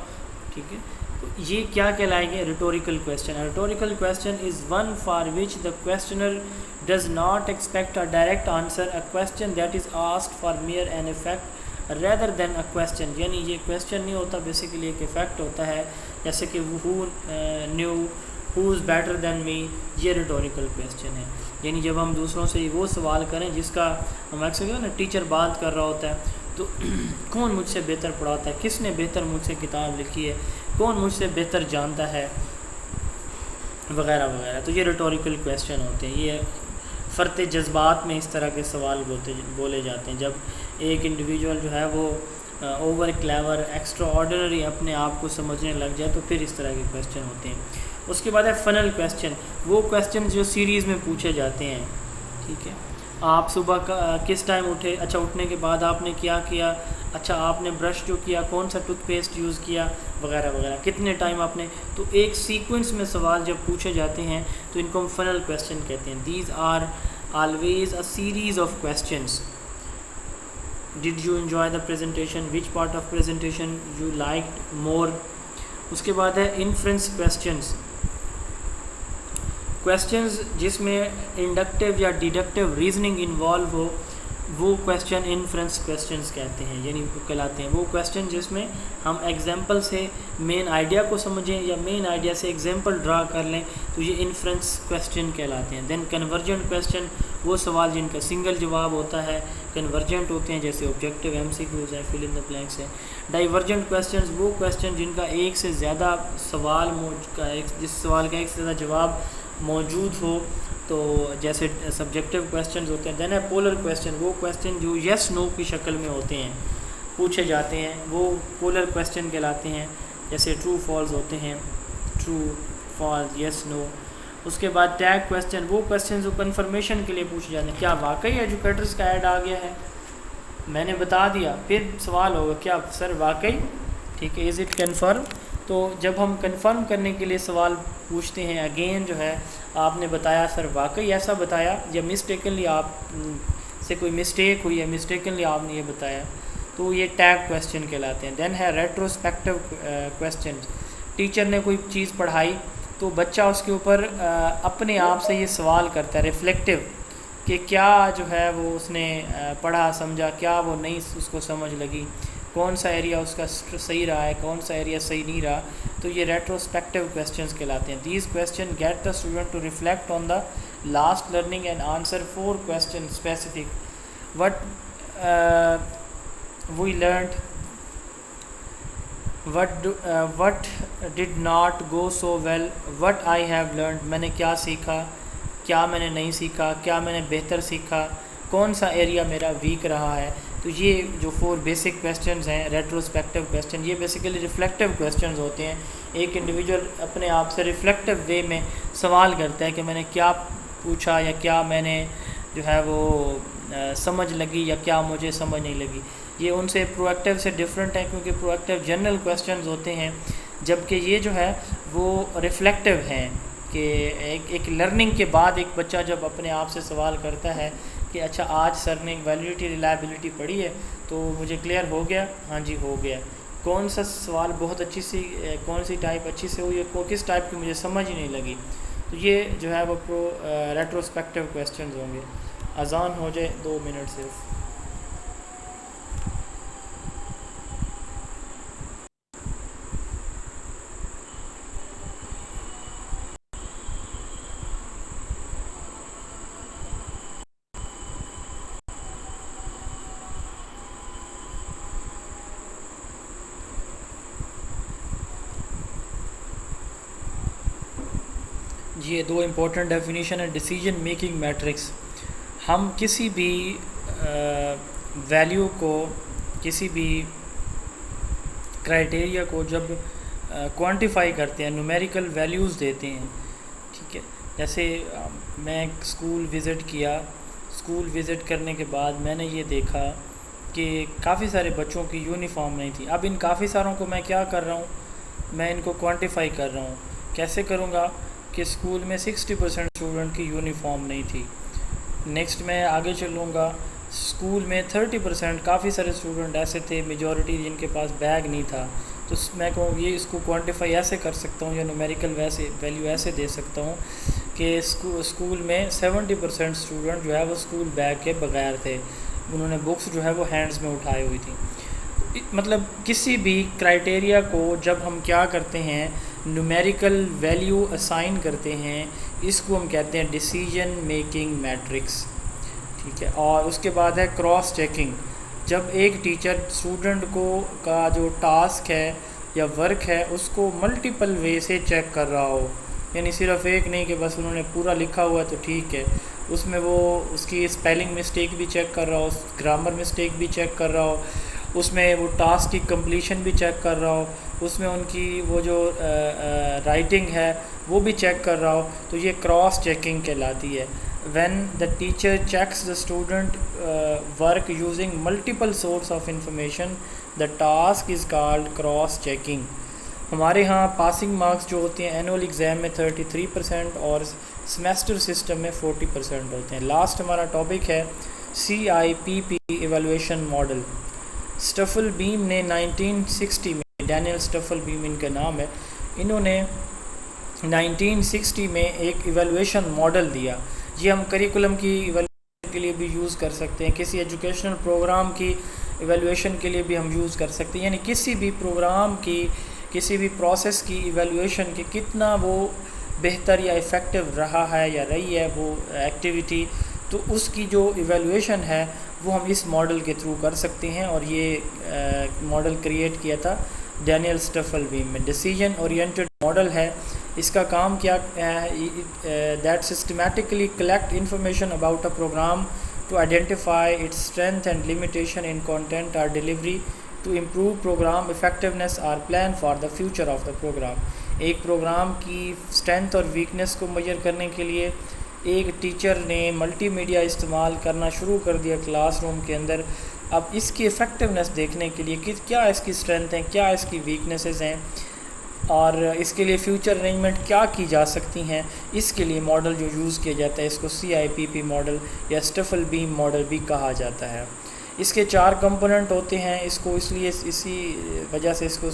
Speaker 2: ठीक है। तो ये क्या कहलाएंगे, rhetorical question. Rhetorical question is one for which the questioner does not expect a direct answer, a question that is asked for mere an effect rather than a question. यानी ये क्वेश्चन नहीं होता, बेसिकली एक effect होता है, जैसे कि who knew, who is better than me, ये रिटोरिकल क्वेश्चन है। यानी जब हम दूसरों से वो सवाल करें जिसका हम अक्सर ना टीचर बात कर रहा होता है, तो कौन मुझसे बेहतर पढ़ाता है, किसने बेहतर मुझसे किताब लिखी है, कौन मुझसे बेहतर जानता है, वगैरह वगैरह। तो ये रिटोरिकल क्वेश्चन होते हैं। ये फ़र्त जज्बात में इस तरह के सवाल बोले जाते हैं। जब एक इंडिविजुअल जो है वो ओवर क्लेवर, एक्स्ट्रा ऑर्डिनरी अपने आप को समझने लग जाए, तो फिर इस तरह के क्वेश्चन होते हैं। उसके बाद है फनल क्वेश्चन। वो क्वेश्चन जो सीरीज़ में पूछे जाते हैं, ठीक है। आप सुबह का किस टाइम उठे, अच्छा उठने के बाद आपने क्या किया, अच्छा आपने ब्रश जो किया कौन सा टूथपेस्ट यूज़ किया, वगैरह वगैरह, कितने टाइम आपने। तो एक सीक्वेंस में सवाल जब पूछे जाते हैं तो इनको हम फनल क्वेश्चन कहते हैं। These are always a series of questions. Did you enjoy the presentation, which part of presentation you liked more. उसके बाद है इन्फ्रेंस क्वेश्चंस। क्वेश्चंस जिसमें इंडक्टिव या डिडक्टिव रीजनिंग इन्वॉल्व हो, वो क्वेश्चन इन्फ्रेंस क्वेश्चंस कहते हैं, यानी कहलाते हैं। वो क्वेश्चन जिसमें हम एग्जांपल से मेन आइडिया को समझें या मेन आइडिया से एग्जांपल ड्रा कर लें, तो ये इन्फ्रेंस क्वेश्चन कहलाते हैं। देन कन्वर्जेंट क्वेश्चन, वो सवाल जिनका सिंगल जवाब होता है, कन्वर्जेंट होते हैं, जैसे ऑब्जेक्टिव एमसीक्यूज हैं, फिल इन द ब्लैंक्स हैं। डाइवर्जेंट क्वेश्चन, वो क्वेश्चन जिनका एक से ज़्यादा सवाल जिस सवाल का एक से ज़्यादा जवाब मौजूद हो, तो जैसे सब्जेक्टिव क्वेश्चंस होते हैं। देन है पोलर क्वेश्चन, वो क्वेश्चन जो यस नो की शक्ल में होते हैं, पूछे जाते हैं, वो पोलर क्वेश्चन कहलाते हैं। जैसे ट्रू फॉल्स होते हैं, ट्रू फॉल्स, यस नो। उसके बाद टैग क्वेश्चन, वो क्वेश्चन जो कन्फर्मेशन के लिए पूछे जाते हैं, क्या वाकई एजुकेटर्स का ऐड आ गया है, मैंने बता दिया, फिर सवाल होगा क्या सर वाकई, ठीक है, इज़ इट कन्फर्म। तो जब हम कंफर्म करने के लिए सवाल पूछते हैं, अगेन जो है आपने बताया सर वाकई ऐसा बताया, या मिस्टेकनली आप से कोई मिस्टेक हुई है, मिस्टेकनली आपने ये बताया, तो ये टैग क्वेश्चन कहलाते हैं। देन है रेट्रोस्पेक्टिव क्वेश्चन। टीचर ने कोई चीज़ पढ़ाई तो बच्चा उसके ऊपर अपने आप से ये सवाल करता है, रिफ्लेक्टिव, कि क्या जो है वो उसने पढ़ा समझा, क्या वो नहीं उसको समझ लगी, कौन सा एरिया उसका सही रहा है, कौन सा एरिया सही नहीं रहा। तो ये रेट्रोस्पेक्टिव क्वेश्चंस कहलाते हैं। These question get the student to reflect on the last learning and answer 4 question specific. What we learned, what did not go so well, what I have learned, मैंने क्या सीखा, क्या मैंने नहीं सीखा, क्या मैंने बेहतर सीखा, कौन सा एरिया मेरा वीक रहा है। तो ये जो 4 बेसिक क्वेश्चंस हैं रेट्रोस्पेक्टिव क्वेश्चन, ये बेसिकली रिफ्लेक्टिव क्वेश्चंस होते हैं। एक इंडिविजुअल अपने आप से रिफ्लेक्टिव वे में सवाल करता है कि मैंने क्या पूछा, या क्या मैंने जो है वो समझ लगी, या क्या मुझे समझ नहीं लगी। ये उनसे प्रोएक्टिव से डिफरेंट है, क्योंकि प्रोएक्टिव जनरल क्वेश्चंस होते हैं, जबकि ये जो है वो रिफ्लेक्टिव हैं, कि एक लर्निंग के बाद एक बच्चा जब अपने आप से सवाल करता है कि अच्छा आज सर ने वैलिडिटी रिलायबिलिटी पढ़ी है तो मुझे क्लियर हो गया, हाँ जी हो गया, कौन सा सवाल बहुत अच्छी सी, कौन सी टाइप अच्छी से हुई है, किस टाइप की मुझे समझ ही नहीं लगी। तो ये जो है वो रेट्रोस्पेक्टिव क्वेश्चंस होंगे। अजान हो जाए 2 मिनट सिर्फ। ये दो इम्पोर्टेंट डेफिनेशन है डिसीजन मेकिंग मैट्रिक्स। हम किसी भी वैल्यू को, किसी भी क्राइटेरिया को जब क्वांटिफाई करते हैं, न्यूमेरिकल वैल्यूज़ देते हैं, ठीक है। जैसे मैं स्कूल विज़िट किया, स्कूल विज़िट करने के बाद मैंने ये देखा कि काफ़ी सारे बच्चों की यूनिफॉर्म नहीं थी। अब इन काफ़ी सारों को मैं क्या कर रहा हूँ, मैं इनको क्वांटिफाई कर रहा हूँ। कैसे करूँगा कि स्कूल में 60% स्टूडेंट की यूनिफॉर्म नहीं थी। नेक्स्ट मैं आगे चलूँगा, स्कूल में 30% काफ़ी सारे स्टूडेंट ऐसे थे, मेजॉरिटी जिनके पास बैग नहीं था। तो मैं कहूँ ये इसको क्वांटिफाई ऐसे कर सकता हूँ या न्यूमेरिकल वैल्यू ऐसे दे सकता हूँ कि स्कूल में 70% स्टूडेंट जो है वो स्कूल बैग के बगैर थे, उन्होंने बुक्स जो है वो हैंड्स में उठाई हुई थी। मतलब किसी भी क्राइटेरिया को जब हम क्या करते हैं, न्यूमेरिकल वैल्यू असाइन करते हैं, इसको हम कहते हैं डिसीजन मेकिंग मैट्रिक्स, ठीक है। और उसके बाद है क्रॉस चेकिंग। जब एक टीचर स्टूडेंट को का जो टास्क है या वर्क है उसको मल्टीपल वे से चेक कर रहा हो, यानी सिर्फ एक नहीं कि बस उन्होंने पूरा लिखा हुआ तो ठीक है, उसमें वो उसकी स्पेलिंग मिस्टेक भी चेक कर रहा हो, ग्रामर मिस्टेक भी चेक कर रहा हो, उसमें वो टास्क की कंप्लीशन भी चेक कर रहा हो, उसमें उनकी वो जो राइटिंग है वो भी चेक कर रहा हो, तो ये क्रॉस चेकिंग कहलाती है। when the teacher checks the student work using multiple source of information, the task is called cross checking। हमारे यहाँ पासिंग मार्क्स जो होते हैं एनुअल एग्ज़ाम में 33% और सेमेस्टर सिस्टम में 40% होते हैं। लास्ट हमारा टॉपिक है CIPP इवैल्यूएशन मॉडल। स्टफल बीम ने 1960 में, डैनियल स्टफल बीम इनका नाम है, इन्होंने 1960 में एक इवैल्यूएशन मॉडल दिया। ये हम करिकुलम की इवैल्यूएशन के लिए भी यूज़ कर सकते हैं, किसी एजुकेशनल प्रोग्राम की इवैल्यूएशन के लिए भी हम यूज़ कर सकते हैं, यानी किसी भी प्रोग्राम की, किसी भी प्रोसेस की इवैल्यूएशन की कितना वो बेहतर या इफ़ेक्टिव रहा है या रही है वो एक्टिविटी, तो उसकी जो इवैल्यूएशन है वो हम इस मॉडल के थ्रू कर सकते हैं। और ये मॉडल क्रिएट किया था डैनियल स्टफल बीम में। डिसीजन ओरिएंटेड मॉडल है, इसका काम क्या है, that systematically collect information about a program to identify its strength and limitation in content और delivery to improve program effectiveness और plan for the future of the program. एक program की strength और वीकनेस को मेजर करने के लिए एक टीचर ने मल्टीमीडिया इस्तेमाल करना शुरू कर दिया क्लासरूम के अंदर। अब इसकी इफ़ेक्टिवनेस देखने के लिए कि क्या इसकी स्ट्रेंथ हैं, क्या इसकी वीकनेसेस हैं और इसके लिए फ़्यूचर अरेंजमेंट क्या की जा सकती हैं, इसके लिए मॉडल जो यूज़ किया जाता है इसको CIPP मॉडल या स्टफल बीम मॉडल भी कहा जाता है। इसके 4 कंपोनेंट होते हैं, इसको इसलिए इसी वजह से इसको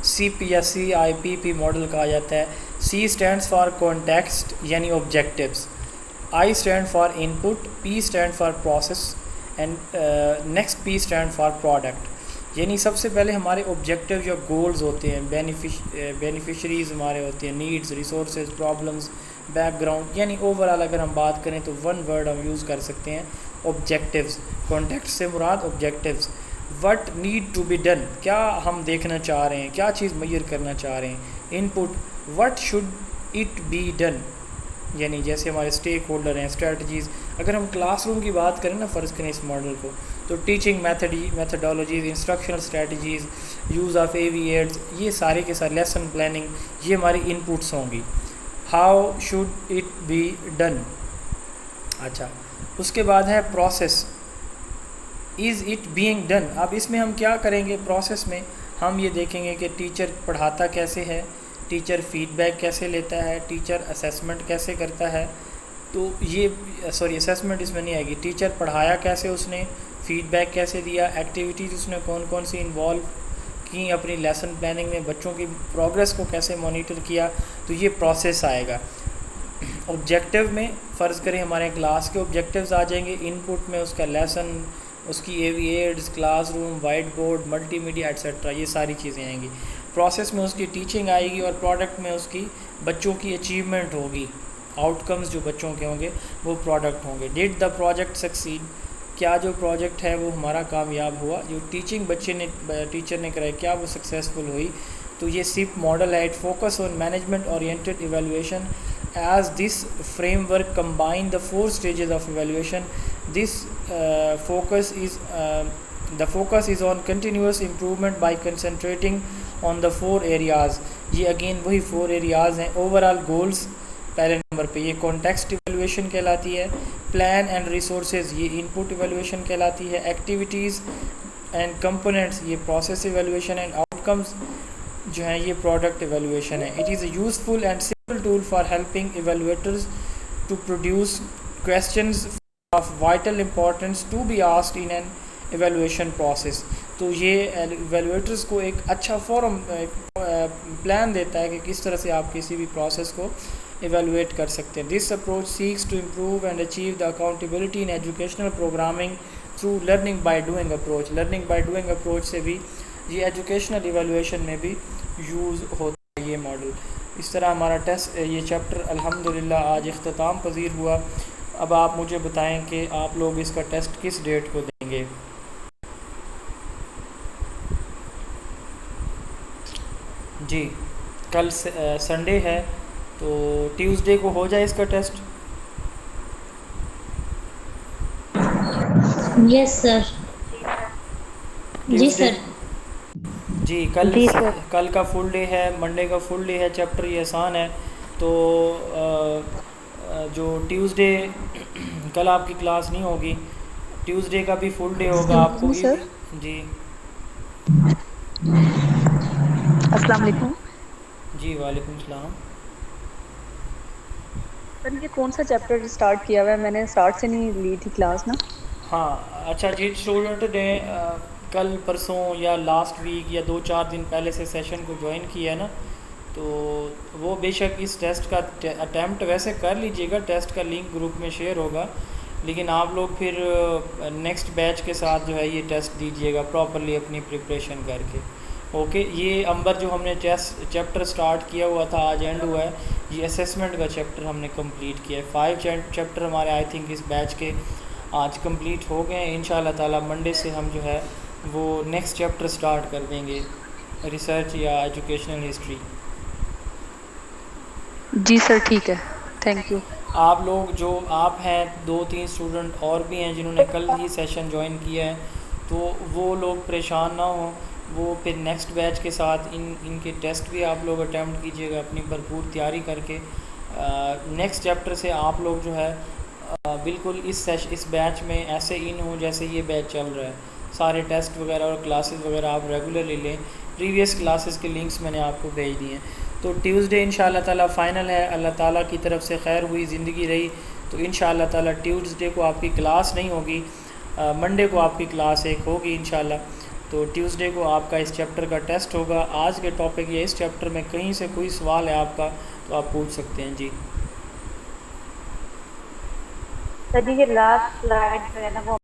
Speaker 2: CP या CIPP मॉडल कहा जाता है। C स्टैंड्स फॉर कॉन्टेक्स्ट यानी objectives, I stand for input, P stand for process and next P stand for product. यानी सबसे पहले हमारे ऑब्जेक्टिव या गोल्स होते हैं, बेनिफिशरीज़ हमारे होते हैं, नीड्स, रिसोर्सेज, प्रॉब्लम्स, बैकग्राउंड, यानी ओवरऑल अगर हम बात करें तो वन वर्ड हम यूज़ कर सकते हैं ऑब्जेक्टिव्स। कॉन्टेक्स्ट से मुराद objectives. What need to be done, क्या हम देखना चाह रहे हैं, क्या चीज़ मेजर करना चाह रहे हैं। Input, what should it be done, यानी जैसे हमारे स्टेक होल्डर हैं, स्ट्रेटजीज़। अगर हम क्लासरूम की बात करें ना, फ़र्ज़ करें इस मॉडल को, तो teaching methodologies, instructional strategies, use of AV aids, ये सारे के सारे, लेसन प्लानिंग, ये हमारी इनपुट्स होंगी। How should it be done. अच्छा, उसके बाद है process, is it being done. अब इसमें हम क्या करेंगे, प्रोसेस में हम ये देखेंगे कि टीचर पढ़ाता कैसे है, टीचर फीडबैक कैसे लेता है, टीचर असेसमेंट कैसे करता है। तो ये असेसमेंट इसमें नहीं आएगी। टीचर पढ़ाया कैसे, उसने फीडबैक कैसे दिया, एक्टिविटीज़ उसने कौन कौन सी इन्वॉल्व की अपनी लेसन प्लानिंग में, बच्चों की प्रोग्रेस को कैसे मॉनिटर किया, तो ये प्रोसेस आएगा। ऑब्जेक्टिव में फ़र्ज़ करें हमारे क्लास के ऑब्जेक्टिव्स आ जाएंगे, इनपुट में उसका लेसन, उसकी AV aids, classroom, white board, multimedia etcetera, ये सारी चीज़ें आएंगी। प्रोसेस में उसकी टीचिंग आएगी और प्रोडक्ट में उसकी बच्चों की अचीवमेंट होगी, आउटकम्स जो बच्चों के होंगे वो प्रोडक्ट होंगे। डिड द प्रोजेक्ट सक्सीड, क्या जो प्रोजेक्ट है वो हमारा कामयाब हुआ, जो टीचिंग टीचर ने कराई क्या वो सक्सेसफुल हुई। तो ये सिप मॉडल है, it focus on management oriented evaluation as this framework combine the 4 stages of evaluation. This the focus is on continuous improvement by concentrating on the 4 areas. ये again वही 4 areas हैं. Overall goals पहले number पे, ये context evaluation कहलाती है. Plan and resources, ये input evaluation कहलाती है. एक्टिविटीज़ एंड कंपोनेंट्स, ये प्रोसेस इवेलुएशन. एंड आउटकम्स जो हैं ये प्रोडक्ट इवेलुएशन है. It is a useful and tool for helping evaluators to produce questions of vital importance to be asked in an evaluation process. तो ये evaluators को एक अच्छा फोरम प्लान देता है कि किस तरह से आप किसी भी प्रोसेस को evaluate कर सकते हैं. This approach seeks to improve and achieve the accountability in educational programming through learning by doing approach. Learning by doing approach से भी ये educational evaluation में भी यूज़ होता है ये मॉडल. इस तरह हमारा टेस्ट ये चैप्टर अल्हम्दुलिल्लाह आज इख्तिताम पजीर हुआ. अब आप मुझे बताएं कि आप लोग इसका टेस्ट किस डेट को देंगे. जी कल संडे है तो ट्यूसडे को हो जाए इसका टेस्ट.
Speaker 1: Yes sir. जी सर.
Speaker 2: जी कल का फुल डे है, मंडे का फुल डे है. चैप्टर ये आसान है. तो जो ट्यूसडे कल आपकी क्लास नहीं होगी, ट्यूसडे का भी फुल डे होगा आपको.
Speaker 5: सर
Speaker 2: जी
Speaker 5: अस्सलाम वालेकुम.
Speaker 2: जी वालेकुम सलाम.
Speaker 5: सर ये कौन सा चैप्टर स्टार्ट किया हुआ है? मैंने स्टार्ट से नहीं ली थी क्लास ना.
Speaker 2: हाँ अच्छा जी. स्टूडेंट ने कल परसों या लास्ट वीक या 2-4 दिन पहले से सेशन को ज्वाइन किया है ना, तो वो बेशक इस टेस्ट का अटैम्प्ट वैसे कर लीजिएगा. टेस्ट का लिंक ग्रुप में शेयर होगा, लेकिन आप लोग फिर नेक्स्ट बैच के साथ जो है ये टेस्ट दीजिएगा प्रॉपरली अपनी प्रिपरेशन करके. ओके. ये अंबर जो हमने चैप्टर स्टार्ट किया हुआ था आज एंड हुआ है. ये असेसमेंट का चैप्टर हमने कंप्लीट किया है. 5 चैप्टर हमारे आई थिंक इस बैच के आज कंप्लीट हो गए हैं. इंशाल्लाह ताला मंडे से हम जो है वो नेक्स्ट चैप्टर स्टार्ट कर देंगे, रिसर्च या एजुकेशनल हिस्ट्री.
Speaker 5: जी सर ठीक है, थैंक यू.
Speaker 2: आप लोग जो आप हैं 2-3 स्टूडेंट और भी हैं जिन्होंने कल ही सेशन ज्वाइन किया है, तो वो लोग परेशान ना हो. वो फिर नेक्स्ट बैच के साथ इनके टेस्ट भी आप लोग अटैम्प्ट कीजिएगा अपनी भरपूर तैयारी करके. नेक्स्ट चैप्टर से आप लोग जो है बिल्कुल इस बैच में ऐसे इन हो जैसे ये बैच चल रहा है. सारे टेस्ट वगैरह और क्लासेस वगैरह आप रेगुलरली लें. प्रीवियस क्लासेस के लिंक्स मैंने आपको भेज दिए हैं. तो ट्यूसडे इंशाल्लाह ताला फ़ाइनल है. अल्लाह ताला की तरफ से खैर हुई, ज़िंदगी रही तो इंशाल्लाह ताला ट्यूसडे को आपकी क्लास नहीं होगी, मंडे को आपकी क्लास एक होगी इंशाल्लाह. तो ट्यूसडे को आपका इस चैप्टर का टेस्ट होगा. आज के टॉपिक या इस चैप्टर में कहीं से कोई सवाल है आपका तो आप पूछ सकते हैं. जी
Speaker 3: सर जी ये लास्ट स्लाइड जो है ना वो